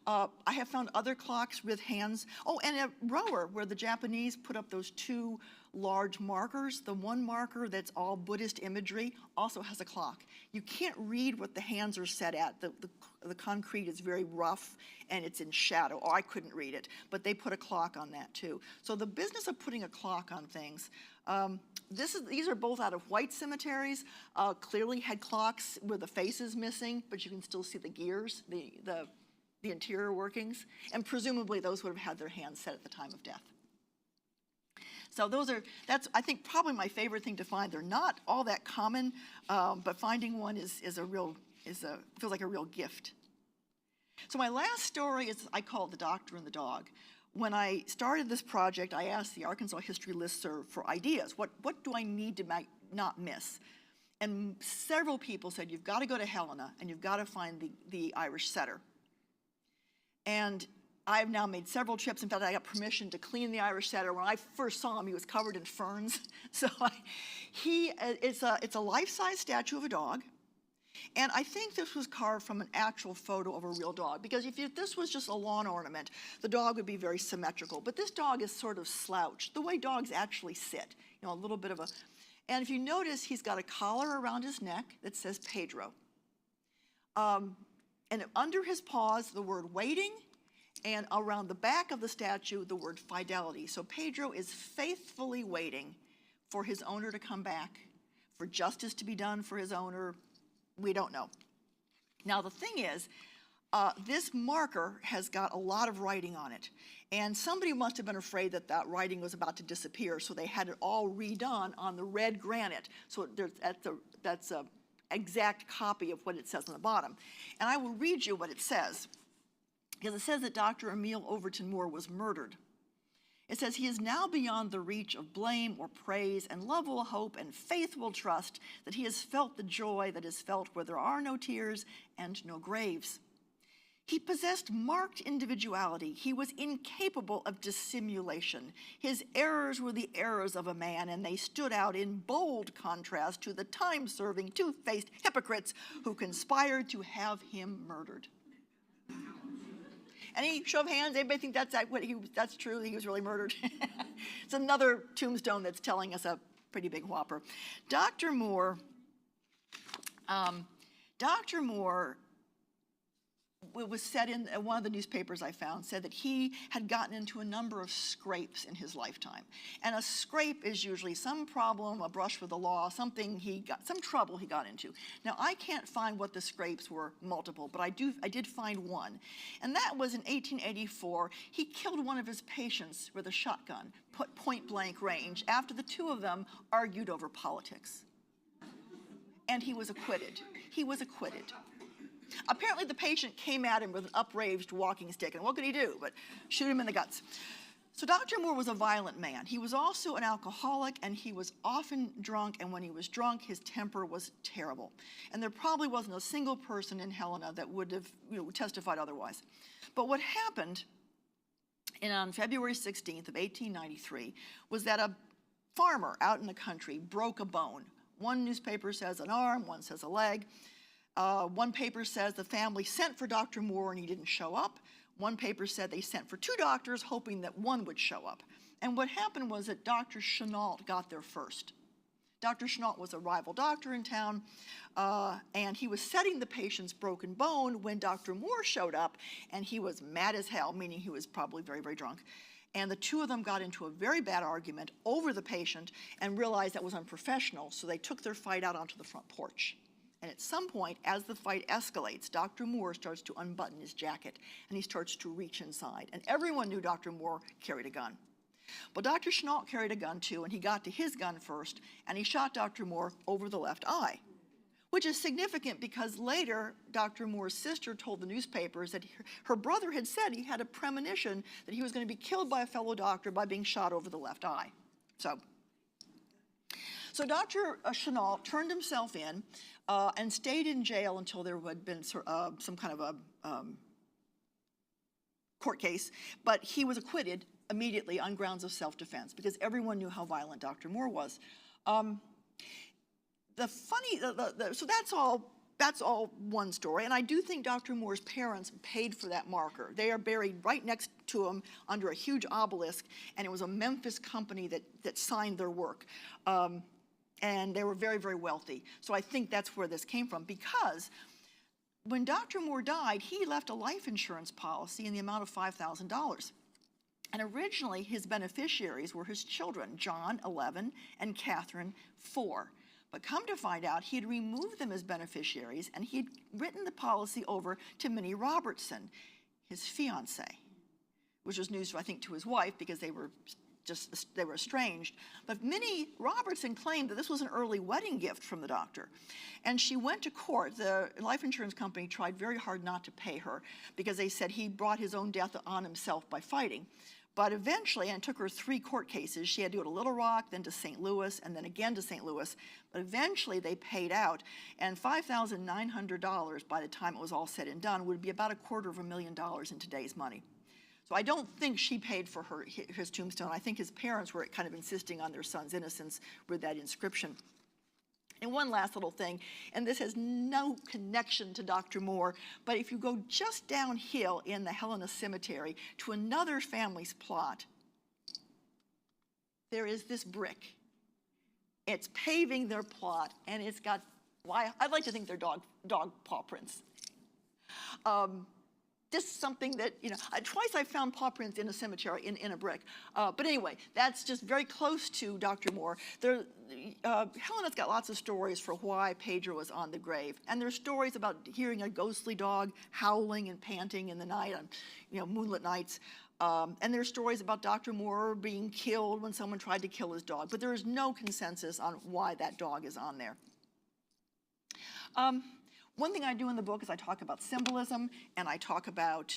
I have found other clocks with hands. Oh, and a rower where the Japanese put up those 2 large markers. The one marker that's all Buddhist imagery also has a clock. You can't read what the hands are set at. The concrete is very rough and it's in shadow. Oh, I couldn't read it, but they put a clock on that too. So the business of putting a clock on things, these are both out of white cemeteries. Clearly had clocks where the face is missing, but you can still see the gears, the interior workings, and presumably those would have had their hands set at the time of death. So that's I think probably my favorite thing to find. They're not all that common, but finding one feels like a real gift. So my last story I call it The Doctor and the Dog. When I started this project, I asked the Arkansas History Listserv for ideas. What do I need to not miss? And several people said, you've got to go to Helena, and you've got to find the Irish setter. And I've now made several trips. In fact, I got permission to clean the Irish setter. When I first saw him, he was covered in ferns. So it's a life-size statue of a dog. And I think this was carved from an actual photo of a real dog, because if this was just a lawn ornament, the dog would be very symmetrical. But this dog is sort of slouched, the way dogs actually sit, a little bit of a... And if you notice, he's got a collar around his neck that says Pedro. And under his paws, the word waiting, and around the back of the statue, the word fidelity. So Pedro is faithfully waiting for his owner to come back, for justice to be done for his owner. We don't know. Now, the thing is, this marker has got a lot of writing on it. And somebody must have been afraid that that writing was about to disappear, so they had it all redone on the red granite. So that's an exact copy of what it says on the bottom. And I will read you what it says, because it says that Dr. Emil Overton Moore was murdered. It says, he is now beyond the reach of blame or praise, and love will hope and faith will trust that he has felt the joy that is felt where there are no tears and no graves. He possessed marked individuality. He was incapable of dissimulation. His errors were the errors of a man, and they stood out in bold contrast to the time-serving, two-faced hypocrites who conspired to have him murdered. Any show of hands? Anybody think that's true? He was really murdered? It's another tombstone that's telling us a pretty big whopper. Dr. Moore it was said in one of the newspapers I found, said that he had gotten into a number of scrapes in his lifetime. And a scrape is usually some problem, a brush with the law, some trouble he got into. Now, I can't find what the scrapes were, multiple, but I did find one. And that was in 1884. He killed one of his patients with a shotgun, put point blank range, after the two of them argued over politics. And he was acquitted. He was acquitted. Apparently, the patient came at him with an upraised walking stick, and what could he do but shoot him in the guts? So Dr. Moore was a violent man. He was also an alcoholic, and he was often drunk, and when he was drunk, his temper was terrible. And there probably wasn't a single person in Helena that would have testified otherwise. But what happened on February 16th of 1893 was that a farmer out in the country broke a bone. One newspaper says an arm, one says a leg. One paper says the family sent for Dr. Moore and he didn't show up. One paper said they sent for two doctors hoping that one would show up. And what happened was that Dr. Chenault got there first. Dr. Chenault was a rival doctor in town, and he was setting the patient's broken bone when Dr. Moore showed up, and he was mad as hell, meaning he was probably very, very drunk. And the two of them got into a very bad argument over the patient and realized that was unprofessional, so they took their fight out onto the front porch. And at some point, as the fight escalates, Dr. Moore starts to unbutton his jacket, and he starts to reach inside. And everyone knew Dr. Moore carried a gun. But Dr. Chenault carried a gun too, and he got to his gun first, and he shot Dr. Moore over the left eye, which is significant because later, Dr. Moore's sister told the newspapers that her brother had said he had a premonition that he was going to be killed by a fellow doctor by being shot over the left eye. So Dr. Chenault turned himself in and stayed in jail until there had been some kind of a court case, but he was acquitted immediately on grounds of self-defense because everyone knew how violent Dr. Moore was. So that's all one story, and I do think Dr. Moore's parents paid for that marker. They are buried right next to him under a huge obelisk, and it was a Memphis company that signed their work. And they were very, very wealthy. So I think that's where this came from, because when Dr. Moore died, he left a life insurance policy in the amount of $5,000. And originally, his beneficiaries were his children, John, 11, and Catherine, 4. But come to find out, he had removed them as beneficiaries, and he had written the policy over to Minnie Robertson, his fiancée, which was news, I think, to his wife, because they were estranged. But Minnie Robertson claimed that this was an early wedding gift from the doctor. And she went to court. The life insurance company tried very hard not to pay her because they said he brought his own death on himself by fighting. But eventually, and it took her 3 court cases, she had to go to Little Rock, then to St. Louis, and then again to St. Louis. But eventually they paid out, and $5,900 by the time it was all said and done would be about $250,000 in today's money. So I don't think she paid for his tombstone. I think his parents were kind of insisting on their son's innocence with that inscription. And one last little thing, and this has no connection to Dr. Moore, but if you go just downhill in the Helena Cemetery to another family's plot, there is this brick. It's paving their plot, and it's got, I'd like to think they're dog paw prints. Just something that, twice I found paw prints in a cemetery in a brick. But anyway, that's just very close to Dr. Moore. Helena's got lots of stories for why Pedro was on the grave. And there's stories about hearing a ghostly dog howling and panting in the night on, moonlit nights. And there's stories about Dr. Moore being killed when someone tried to kill his dog. But there is no consensus on why that dog is on there. One thing I do in the book is I talk about symbolism, and I talk about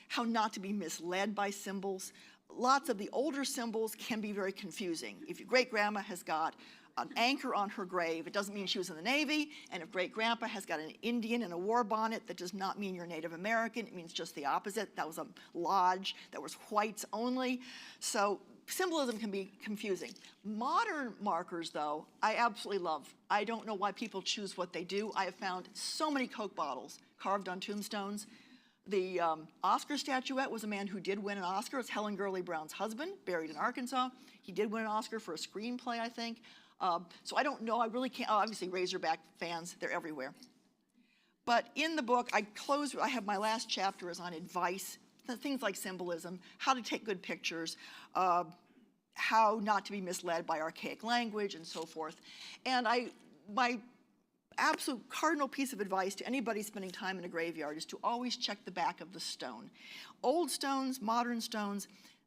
how not to be misled by symbols. Lots of the older symbols can be very confusing. If your great-grandma has got an anchor on her grave, it doesn't mean she was in the Navy, and if great-grandpa has got an Indian in a war bonnet, that does not mean you're Native American. It means just the opposite. That was a lodge that was whites only. So symbolism can be confusing. Modern markers, though, I absolutely love. I don't know why people choose what they do. I have found so many Coke bottles carved on tombstones. The Oscar statuette was a man who did win an Oscar. It's Helen Gurley Brown's husband, buried in Arkansas. He did win an Oscar for a screenplay, I think. So I don't know. I really can't. Obviously, Razorback fans, they're everywhere. But in the book, I have my last chapter is on advice, things like symbolism, how to take good pictures, how not to be misled by archaic language, and so forth. And my absolute cardinal piece of advice to anybody spending time in a graveyard is to always check the back of the stone. Old stones, modern stones,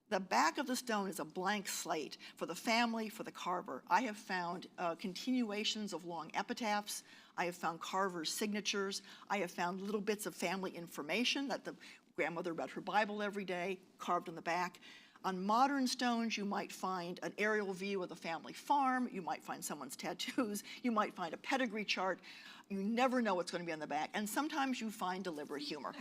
the back of the stone is a blank slate for the family, for the carver. I have found continuations of long epitaphs. I have found carvers' signatures. I have found little bits of family information that the grandmother read her Bible every day, carved on the back. On modern stones, you might find an aerial view of the family farm. You might find someone's tattoos. You might find a pedigree chart. You never know what's going to be on the back. And sometimes you find deliberate humor.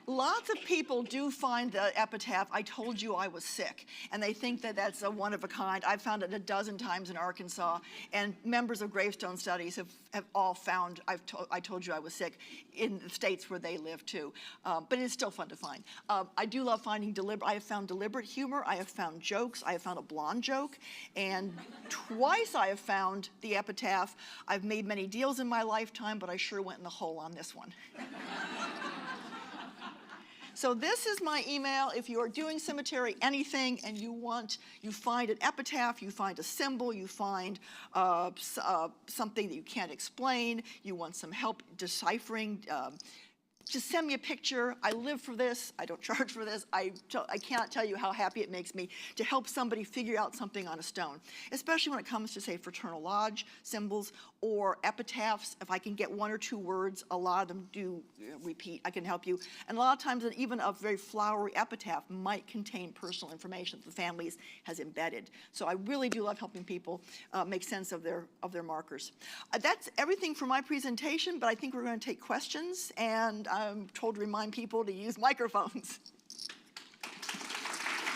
Lots of people do find the epitaph, "I told you I was sick," and they think that that's a one of a kind. I've found it a dozen times in Arkansas, and members of gravestone studies have all found I told you I was sick in the states where they live too. But it's still fun to find. I do love finding I have found deliberate humor. I have found jokes. I have found a blonde joke, and twice I have found the epitaph. I've made many deals in my lifetime, but I sure went in the hole on this one. So this is my email. If you are doing cemetery anything and you find an epitaph, you find a symbol, you find something that you can't explain, you want some help deciphering, just send me a picture. I live for this. I don't charge for this. I cannot tell you how happy it makes me to help somebody figure out something on a stone, especially when it comes to, say, fraternal lodge symbols or epitaphs. If I can get one or two words, a lot of them do repeat. I can help you. And a lot of times, even a very flowery epitaph might contain personal information that the family has embedded. So I really do love helping people make sense of their markers. That's everything for my presentation, but I think we're going to take questions, and I'm told to remind people to use microphones.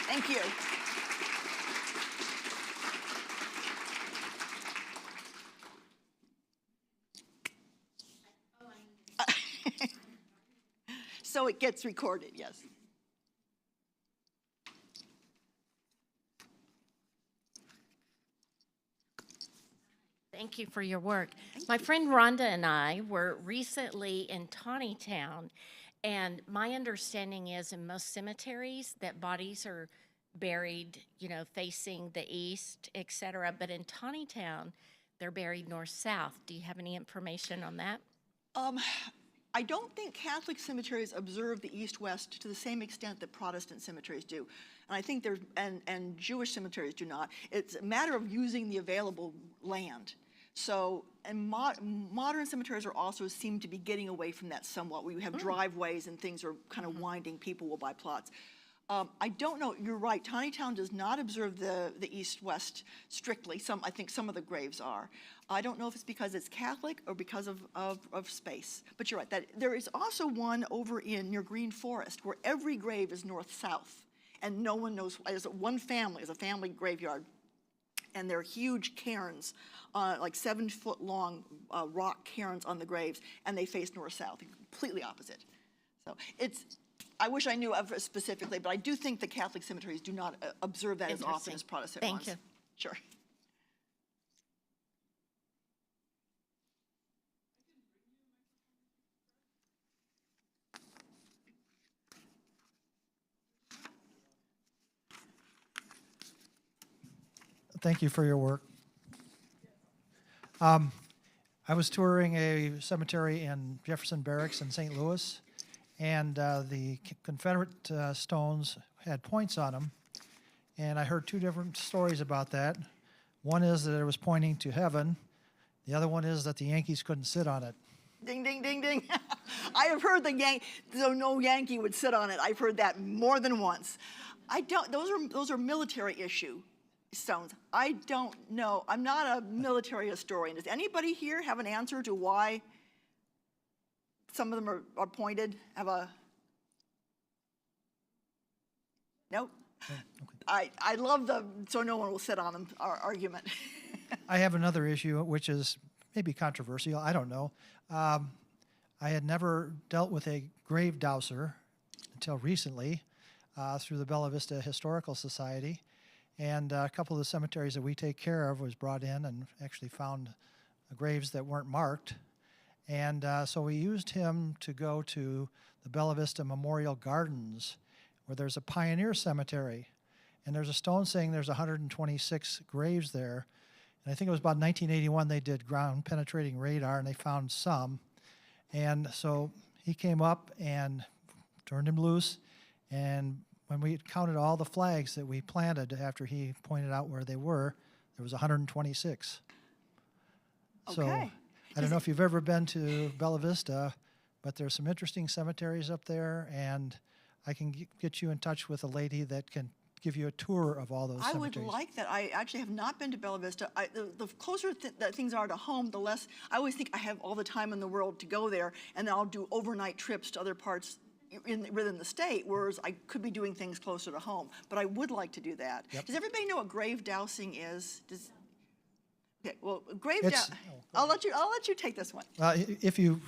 Thank you. So it gets recorded, yes. Thank you for your work. My friend Rhonda and I were recently in Taneytown, and my understanding is in most cemeteries that bodies are buried, facing the east, et cetera. But in Taneytown, they're buried north-south. Do you have any information on that? I don't think Catholic cemeteries observe the east-west to the same extent that Protestant cemeteries do. And I think and Jewish cemeteries do not. It's a matter of using the available land. So, and modern cemeteries also seem to be getting away from that somewhat, where you have driveways and things are kind of winding, people will buy plots. I don't know, you're right, Taneytown does not observe the east-west strictly. I think some of the graves are. I don't know if it's because it's Catholic or because of space, but you're right. That there is also one over near Green Forest where every grave is north-south, and no one knows. There's one family, it's a family graveyard, and there are huge cairns, like 7-foot-long rock cairns on the graves, and they face north-south, completely opposite. So I wish I knew of it specifically, but I do think the Catholic cemeteries do not observe that as often as Protestant ones. Thank you. Sure. Thank you for your work. I was touring a cemetery in Jefferson Barracks in St. Louis, and the Confederate stones had points on them, and I heard two different stories about that. One is that it was pointing to heaven. The other one is that the Yankees couldn't sit on it. Ding, ding, ding, ding. I have heard so no Yankee would sit on it. I've heard that more than once. Those are military issue stones. I don't know. I'm not a military historian. Does anybody here have an answer to why some of them are pointed? Nope. Okay. I love so no one will sit on them argument. I have another issue, which is maybe controversial. I don't know. I had never dealt with a grave douser until recently through the Bella Vista Historical Society. And a couple of the cemeteries that we take care of was brought in and actually found graves that weren't marked. And so we used him to go to the Bella Vista Memorial Gardens, where there's a pioneer cemetery. And there's a stone saying there's 126 graves there. And I think it was about 1981 they did ground penetrating radar and they found some. And so he came up and turned him loose. And when we counted all the flags that we planted after he pointed out where they were, there was 126. So Okay. I don't know if you've ever been to Bella Vista, but there's some interesting cemeteries up there, and I can get you in touch with a lady that can give you a tour of all those I cemeteries. would like that. I actually have not been to Bella Vista. The closer that things are to home, the less, I always think I have all the time in the world to go there, and then I'll do overnight trips to other parts within the state, whereas I could be doing things closer to home. But I would like to do that. Yep. Does everybody know what grave dousing is? Okay, well, grave It's- dousing, oh, I'll let you take this one. If you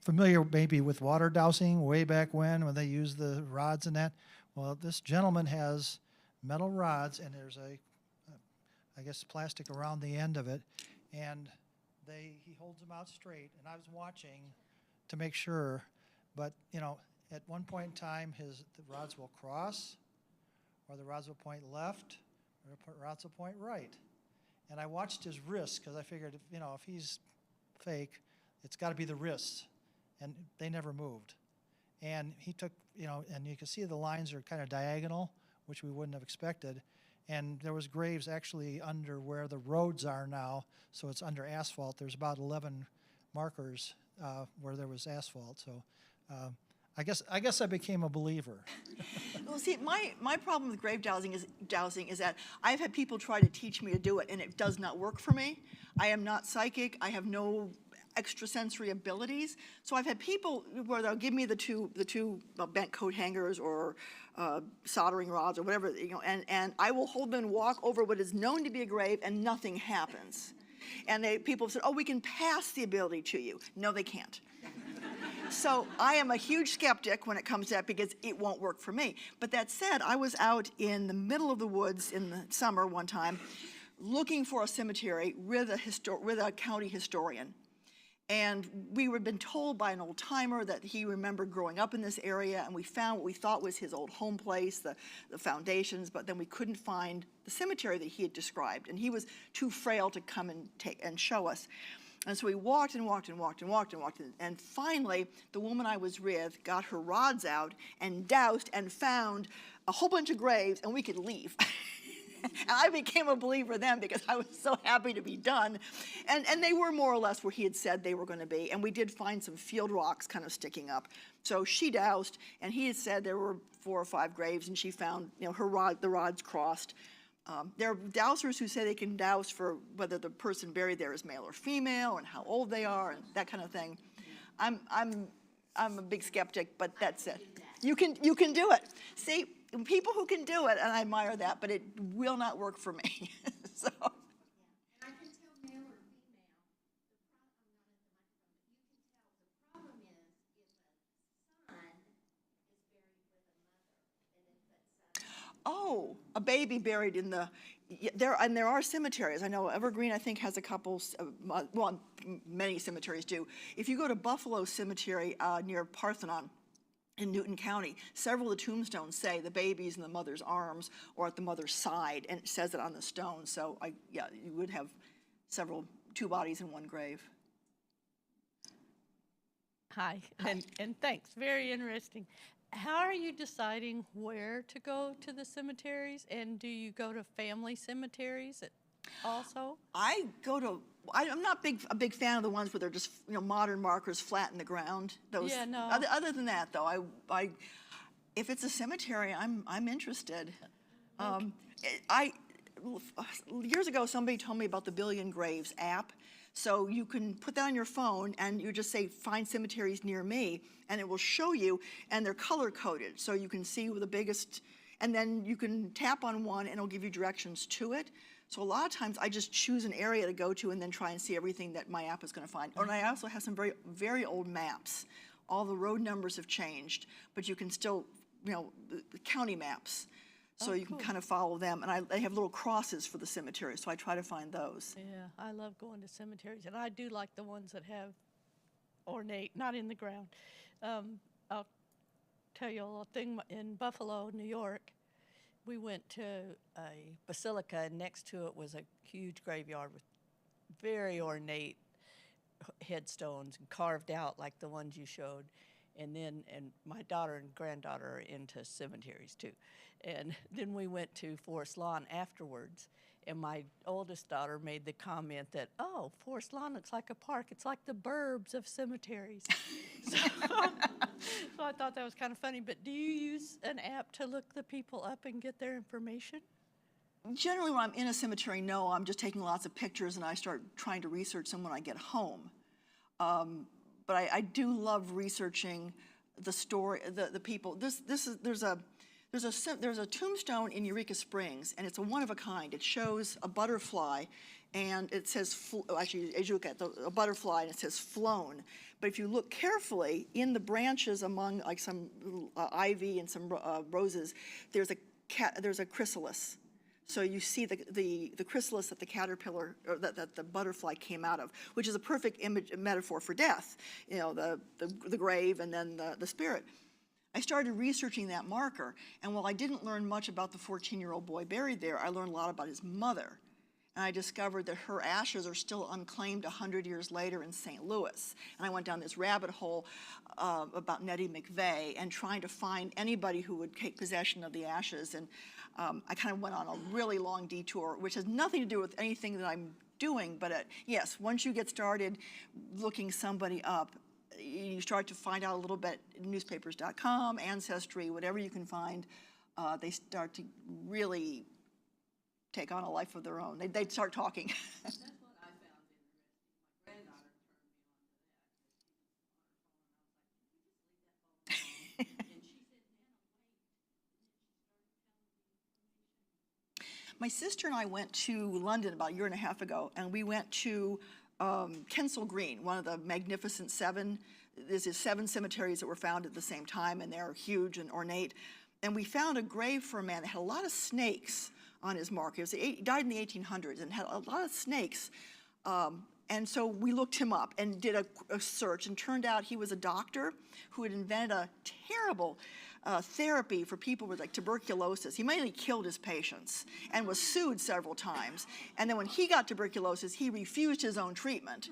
familiar maybe with water dousing way back when they used the rods and that, well, this gentleman has metal rods and there's I guess plastic around the end of it, and he holds them out straight, and I was watching to make sure, but at one point in time the rods will cross, or the rods will point left, or the rods will point right. And I watched his wrists because I figured, if he's fake, it's got to be the wrists. And they never moved. And he took, and you can see the lines are kind of diagonal, which we wouldn't have expected. And there was graves actually under where the roads are now, so it's under asphalt. There's about 11 markers where there was asphalt. So I guess I became a believer. Well, see, my problem with grave dowsing is that I've had people try to teach me to do it, and it does not work for me. I am not psychic. I have no extrasensory abilities. So I've had people where they'll give me the two bent coat hangers or soldering rods or whatever, and I will hold them and walk over what is known to be a grave, and nothing happens. And people have said, "Oh, we can pass the ability to you." No, they can't. So I am a huge skeptic when it comes to that because it won't work for me. But that said, I was out in the middle of the woods in the summer one time looking for a cemetery with a county historian. And we had been told by an old timer that he remembered growing up in this area, and we found what we thought was his old home place, the foundations, but then we couldn't find the cemetery that he had described, and he was too frail to come and show us. And so we walked and walked and walked and walked and walked, and finally, the woman I was with got her rods out and doused and found a whole bunch of graves, and we could leave. And I became a believer then because I was so happy to be done. And they were more or less where he had said they were going to be. And we did find some field rocks kind of sticking up. So she doused, and he had said there were 4 or 5 graves, and she found, the rods crossed. There are dowsers who say they can douse for whether the person buried there is male or female, and how old they are, and that kind of thing. I'm a big skeptic, but that's it. You can do it. See, people who can do it, and I admire that, but it will not work for me. So. And I can tell male or female. The problem is if a son is buried with a mother, and then put son. Oh, a baby buried in the, there are cemeteries. I know Evergreen, I think, has a couple, well, many cemeteries do. If you go to Buffalo Cemetery near Parthenon in Newton County, several of the tombstones say the baby's in the mother's arms or at the mother's side, and it says it on the stone. So, you would have 2 bodies in one grave. Hi, and thanks. Very interesting. How are you deciding where to go to the cemeteries, and do you go to family cemeteries also? I'm not a big fan of the ones where they're just modern markers flat in the ground. Those. Yeah, no. Other than that, though, if it's a cemetery, I'm interested. Years ago, somebody told me about the Billion Graves app. So you can put that on your phone and you just say, find cemeteries near me, and it will show you, and they're color coded. So you can see the biggest, and then you can tap on one and it'll give you directions to it. So a lot of times I just choose an area to go to and then try and see everything that my app is gonna find. And I also have some very, very old maps. All the road numbers have changed, but you can still, the county maps. So you can kind of follow them. And they have little crosses for the cemetery, so I try to find those. Yeah, I love going to cemeteries, and I do like the ones that have ornate, not in the ground. I'll tell you a little thing. In Buffalo, New York, we went to a basilica, and next to it was a huge graveyard with very ornate headstones and carved out like the ones you showed. And my daughter and granddaughter are into cemeteries too. And then we went to Forest Lawn afterwards, and my oldest daughter made the comment that, oh, Forest Lawn looks like a park. It's like the burbs of cemeteries. So I thought that was kind of funny. But do you use an app to look the people up and get their information? Generally, when I'm in a cemetery, no, I'm just taking lots of pictures and I start trying to research them when I get home. But I do love researching the story, the people. There's a tombstone in Eureka Springs, and it's a one of a kind. It shows a butterfly, and it says, actually, as you look at a butterfly, and it says flown. But if you look carefully in the branches among like some ivy and some roses, there's a chrysalis. So you see the chrysalis that the caterpillar, or that the butterfly came out of, which is a perfect metaphor for death, you know, the grave and then the spirit. I started researching that marker, and while I didn't learn much about the 14-year-old boy buried there, I learned a lot about his mother. And I discovered that her ashes are still unclaimed 100 years later in St. Louis. And I went down this rabbit hole about Nettie McVeigh and trying to find anybody who would take possession of the ashes. And I kind of went on a really long detour, which has nothing to do with anything that I'm doing. But yes, once you get started looking somebody up, you start to find out a little bit, newspapers.com, Ancestry, whatever you can find, they start to really take on a life of their own. They start talking. That's what I found interesting. My granddaughter turned me on to that because she was on her phone, and I was like, can we just leave that phone alone? And she said, Nana, wait. And then she started telling me information. My sister and I went to London about a year and a half ago, and we went to Kensal Green, one of the magnificent seven. There's 7 cemeteries that were found at the same time, and they're huge and ornate. And we found a grave for a man that had a lot of snakes on his mark. He died in the 1800s and had a lot of snakes. And so we looked him up and did a search, and turned out he was a doctor who had invented a terrible therapy for people with like tuberculosis. He mainly killed his patients and was sued several times. And then when he got tuberculosis, he refused his own treatment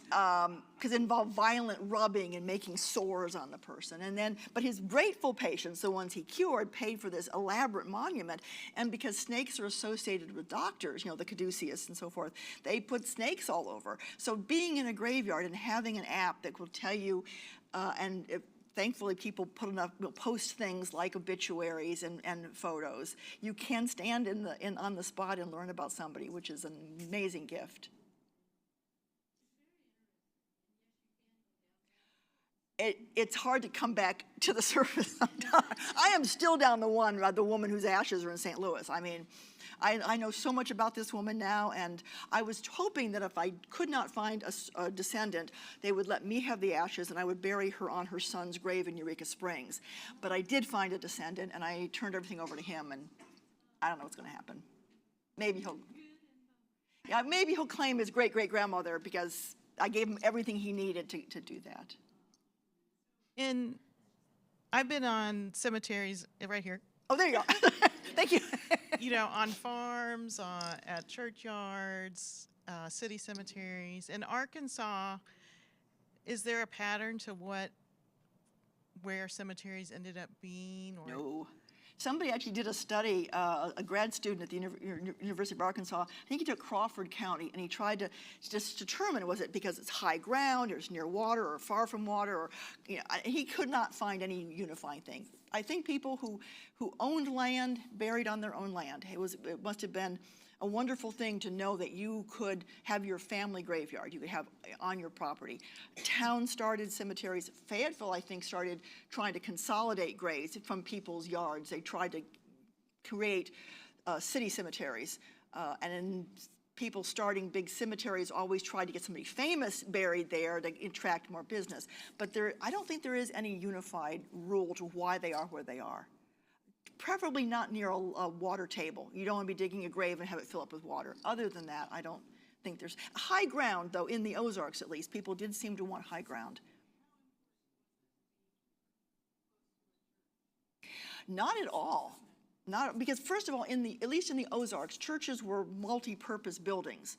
because it involved violent rubbing and making sores on the person. And then, but his grateful patients, the ones he cured, paid for this elaborate monument. And because snakes are associated with doctors, you know, the caduceus and so forth, they put snakes all over. So being in a graveyard and having an app that will tell you, thankfully people put enough, will post things like obituaries and photos. You can stand on the spot and learn about somebody, which is an amazing gift. It's hard to come back to the surface sometimes. I am still down the woman whose ashes are in St. Louis. I mean, I know so much about this woman now, and I was hoping that if I could not find a descendant, they would let me have the ashes and I would bury her on her son's grave in Eureka Springs. But I did find a descendant, and I turned everything over to him, and I don't know what's going to happen. Maybe he'll claim his great-great-grandmother because I gave him everything he needed to do that. And I've been on cemeteries right here. Oh, there you go. Thank you. You know, on farms, at churchyards, city cemeteries. In Arkansas, is there a pattern to where cemeteries ended up being? Or? No. Somebody actually did a study, a grad student at the University of Arkansas. I think he took Crawford County, and he tried to just determine, was it because it's high ground, or it's near water, or far from water, or, you know, he could not find any unifying thing. I think people who owned land buried on their own land. It must have been a wonderful thing to know that you could have your family graveyard, you could have on your property. Town started cemeteries. Fayetteville, I think, started trying to consolidate graves from people's yards. They tried to create city cemeteries. And then people starting big cemeteries always tried to get somebody famous buried there to attract more business. But I don't think there is any unified rule to why they are where they are. preferably not near a water table. You don't want to be digging a grave and have it fill up with water. Other than that, I don't think there's high ground, though, in the Ozarks at least. People did seem to want high ground. Not at all. Not because, first of all, at least in the Ozarks, churches were multi-purpose buildings.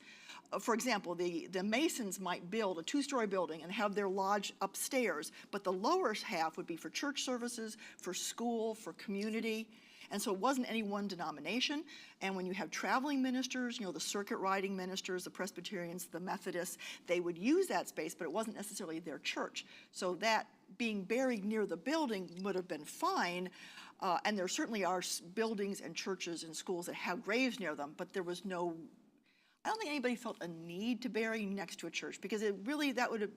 For example, the Masons might build a two-story building and have their lodge upstairs, but the lower half would be for church services, for school, for community. And so it wasn't any one denomination. And when you have traveling ministers, the circuit riding ministers, the Presbyterians, the Methodists, they would use that space, but it wasn't necessarily their church. So that being buried near the building would have been fine. And there certainly are buildings and churches and schools that have graves near them, but there was no, I don't think anybody felt a need to bury next to a church, because that would have,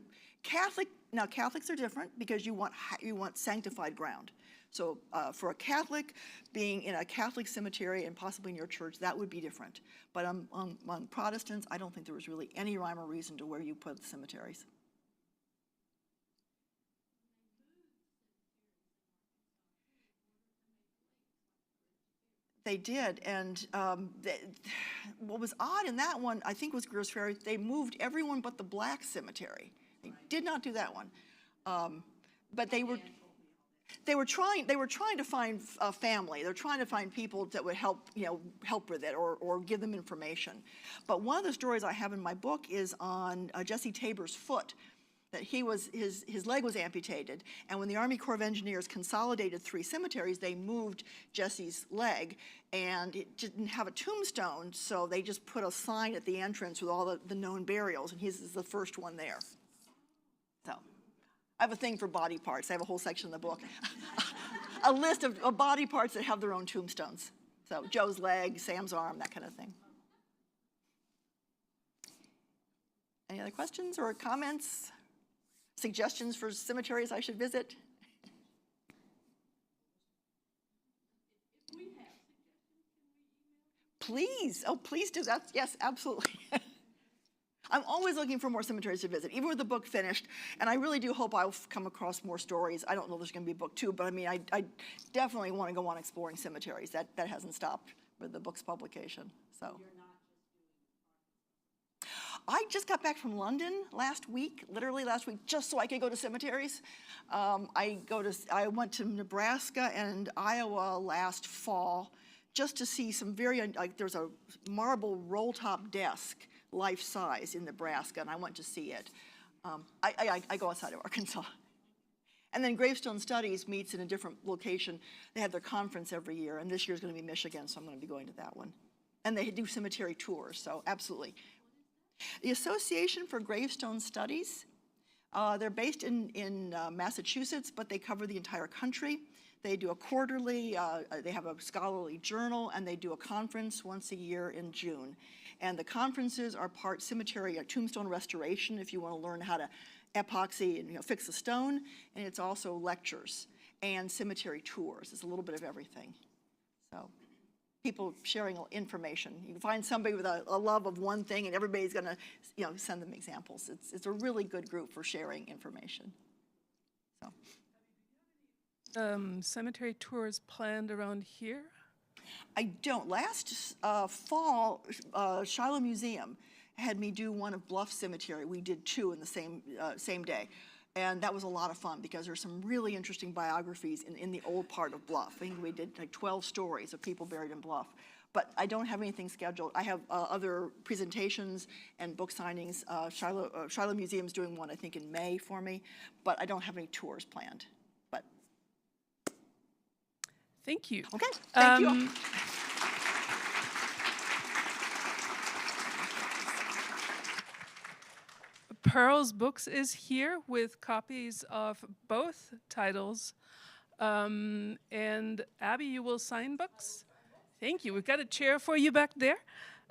now Catholics are different because you want sanctified ground. So for a Catholic, being in a Catholic cemetery and possibly in your church, that would be different. But among Protestants, I don't think there was really any rhyme or reason to where you put the cemeteries. They did, and what was odd in that one, I think, was Greer's Ferry. They moved everyone but the black cemetery. They did not do that one, but they were trying to find a family. They're trying to find people that would help with it or give them information. But one of the stories I have in my book is on Jesse Tabor's foot. That his leg was amputated, and when the Army Corps of Engineers consolidated 3 cemeteries, they moved Jesse's leg, and it didn't have a tombstone, so they just put a sign at the entrance with all the known burials, and his is the first one there. So, I have a thing for body parts. I have a whole section in the book. A list of body parts that have their own tombstones. So, Joe's leg, Sam's arm, that kind of thing. Any other questions or comments? Suggestions for cemeteries I should visit? Please, please do that. Yes, absolutely. I'm always looking for more cemeteries to visit, even with the book finished, and I really do hope I'll come across more stories. I don't know if there's going to be a book 2, but I mean, I definitely want to go on exploring cemeteries. That hasn't stopped with the book's publication. So. I just got back from London literally last week, just so I could go to cemeteries. I went to Nebraska and Iowa last fall just to see some there's a marble roll-top desk, life-size, in Nebraska, and I went to see it. I go outside of Arkansas. And then Gravestone Studies meets in a different location. They have their conference every year, and this year's going to be Michigan, so I'm going to be going to that one. And they do cemetery tours, so absolutely. The Association for Gravestone Studies, they're based in Massachusetts, but they cover the entire country. They do a quarterly, they have a scholarly journal, and they do a conference once a year in June. And the conferences are part cemetery, tombstone restoration, if you want to learn how to epoxy and fix a stone, and it's also lectures and cemetery tours. It's a little bit of everything. So. People sharing information. You can find somebody with a love of one thing, and everybody's going to, send them examples. It's a really good group for sharing information. So. Cemetery tours planned around here? I don't. Last fall, Shiloh Museum had me do one of Bluff Cemetery. We did 2 in the same day. And that was a lot of fun because there's some really interesting biographies in the old part of Bluff. I think we did like 12 stories of people buried in Bluff. But I don't have anything scheduled. I have other presentations and book signings. Shiloh Museum's doing one, I think, in May for me. But I don't have any tours planned. But thank you. Okay, thank you. Pearl's Books is here with copies of both titles. And Abby, you will sign books? Thank you. We've got a chair for you back there.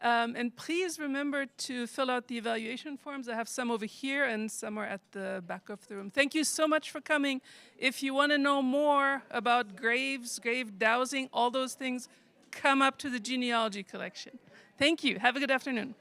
And please remember to fill out the evaluation forms. I have some over here and some are at the back of the room. Thank you so much for coming. If you want to know more about graves, grave dowsing, all those things, come up to the genealogy collection. Thank you. Have a good afternoon.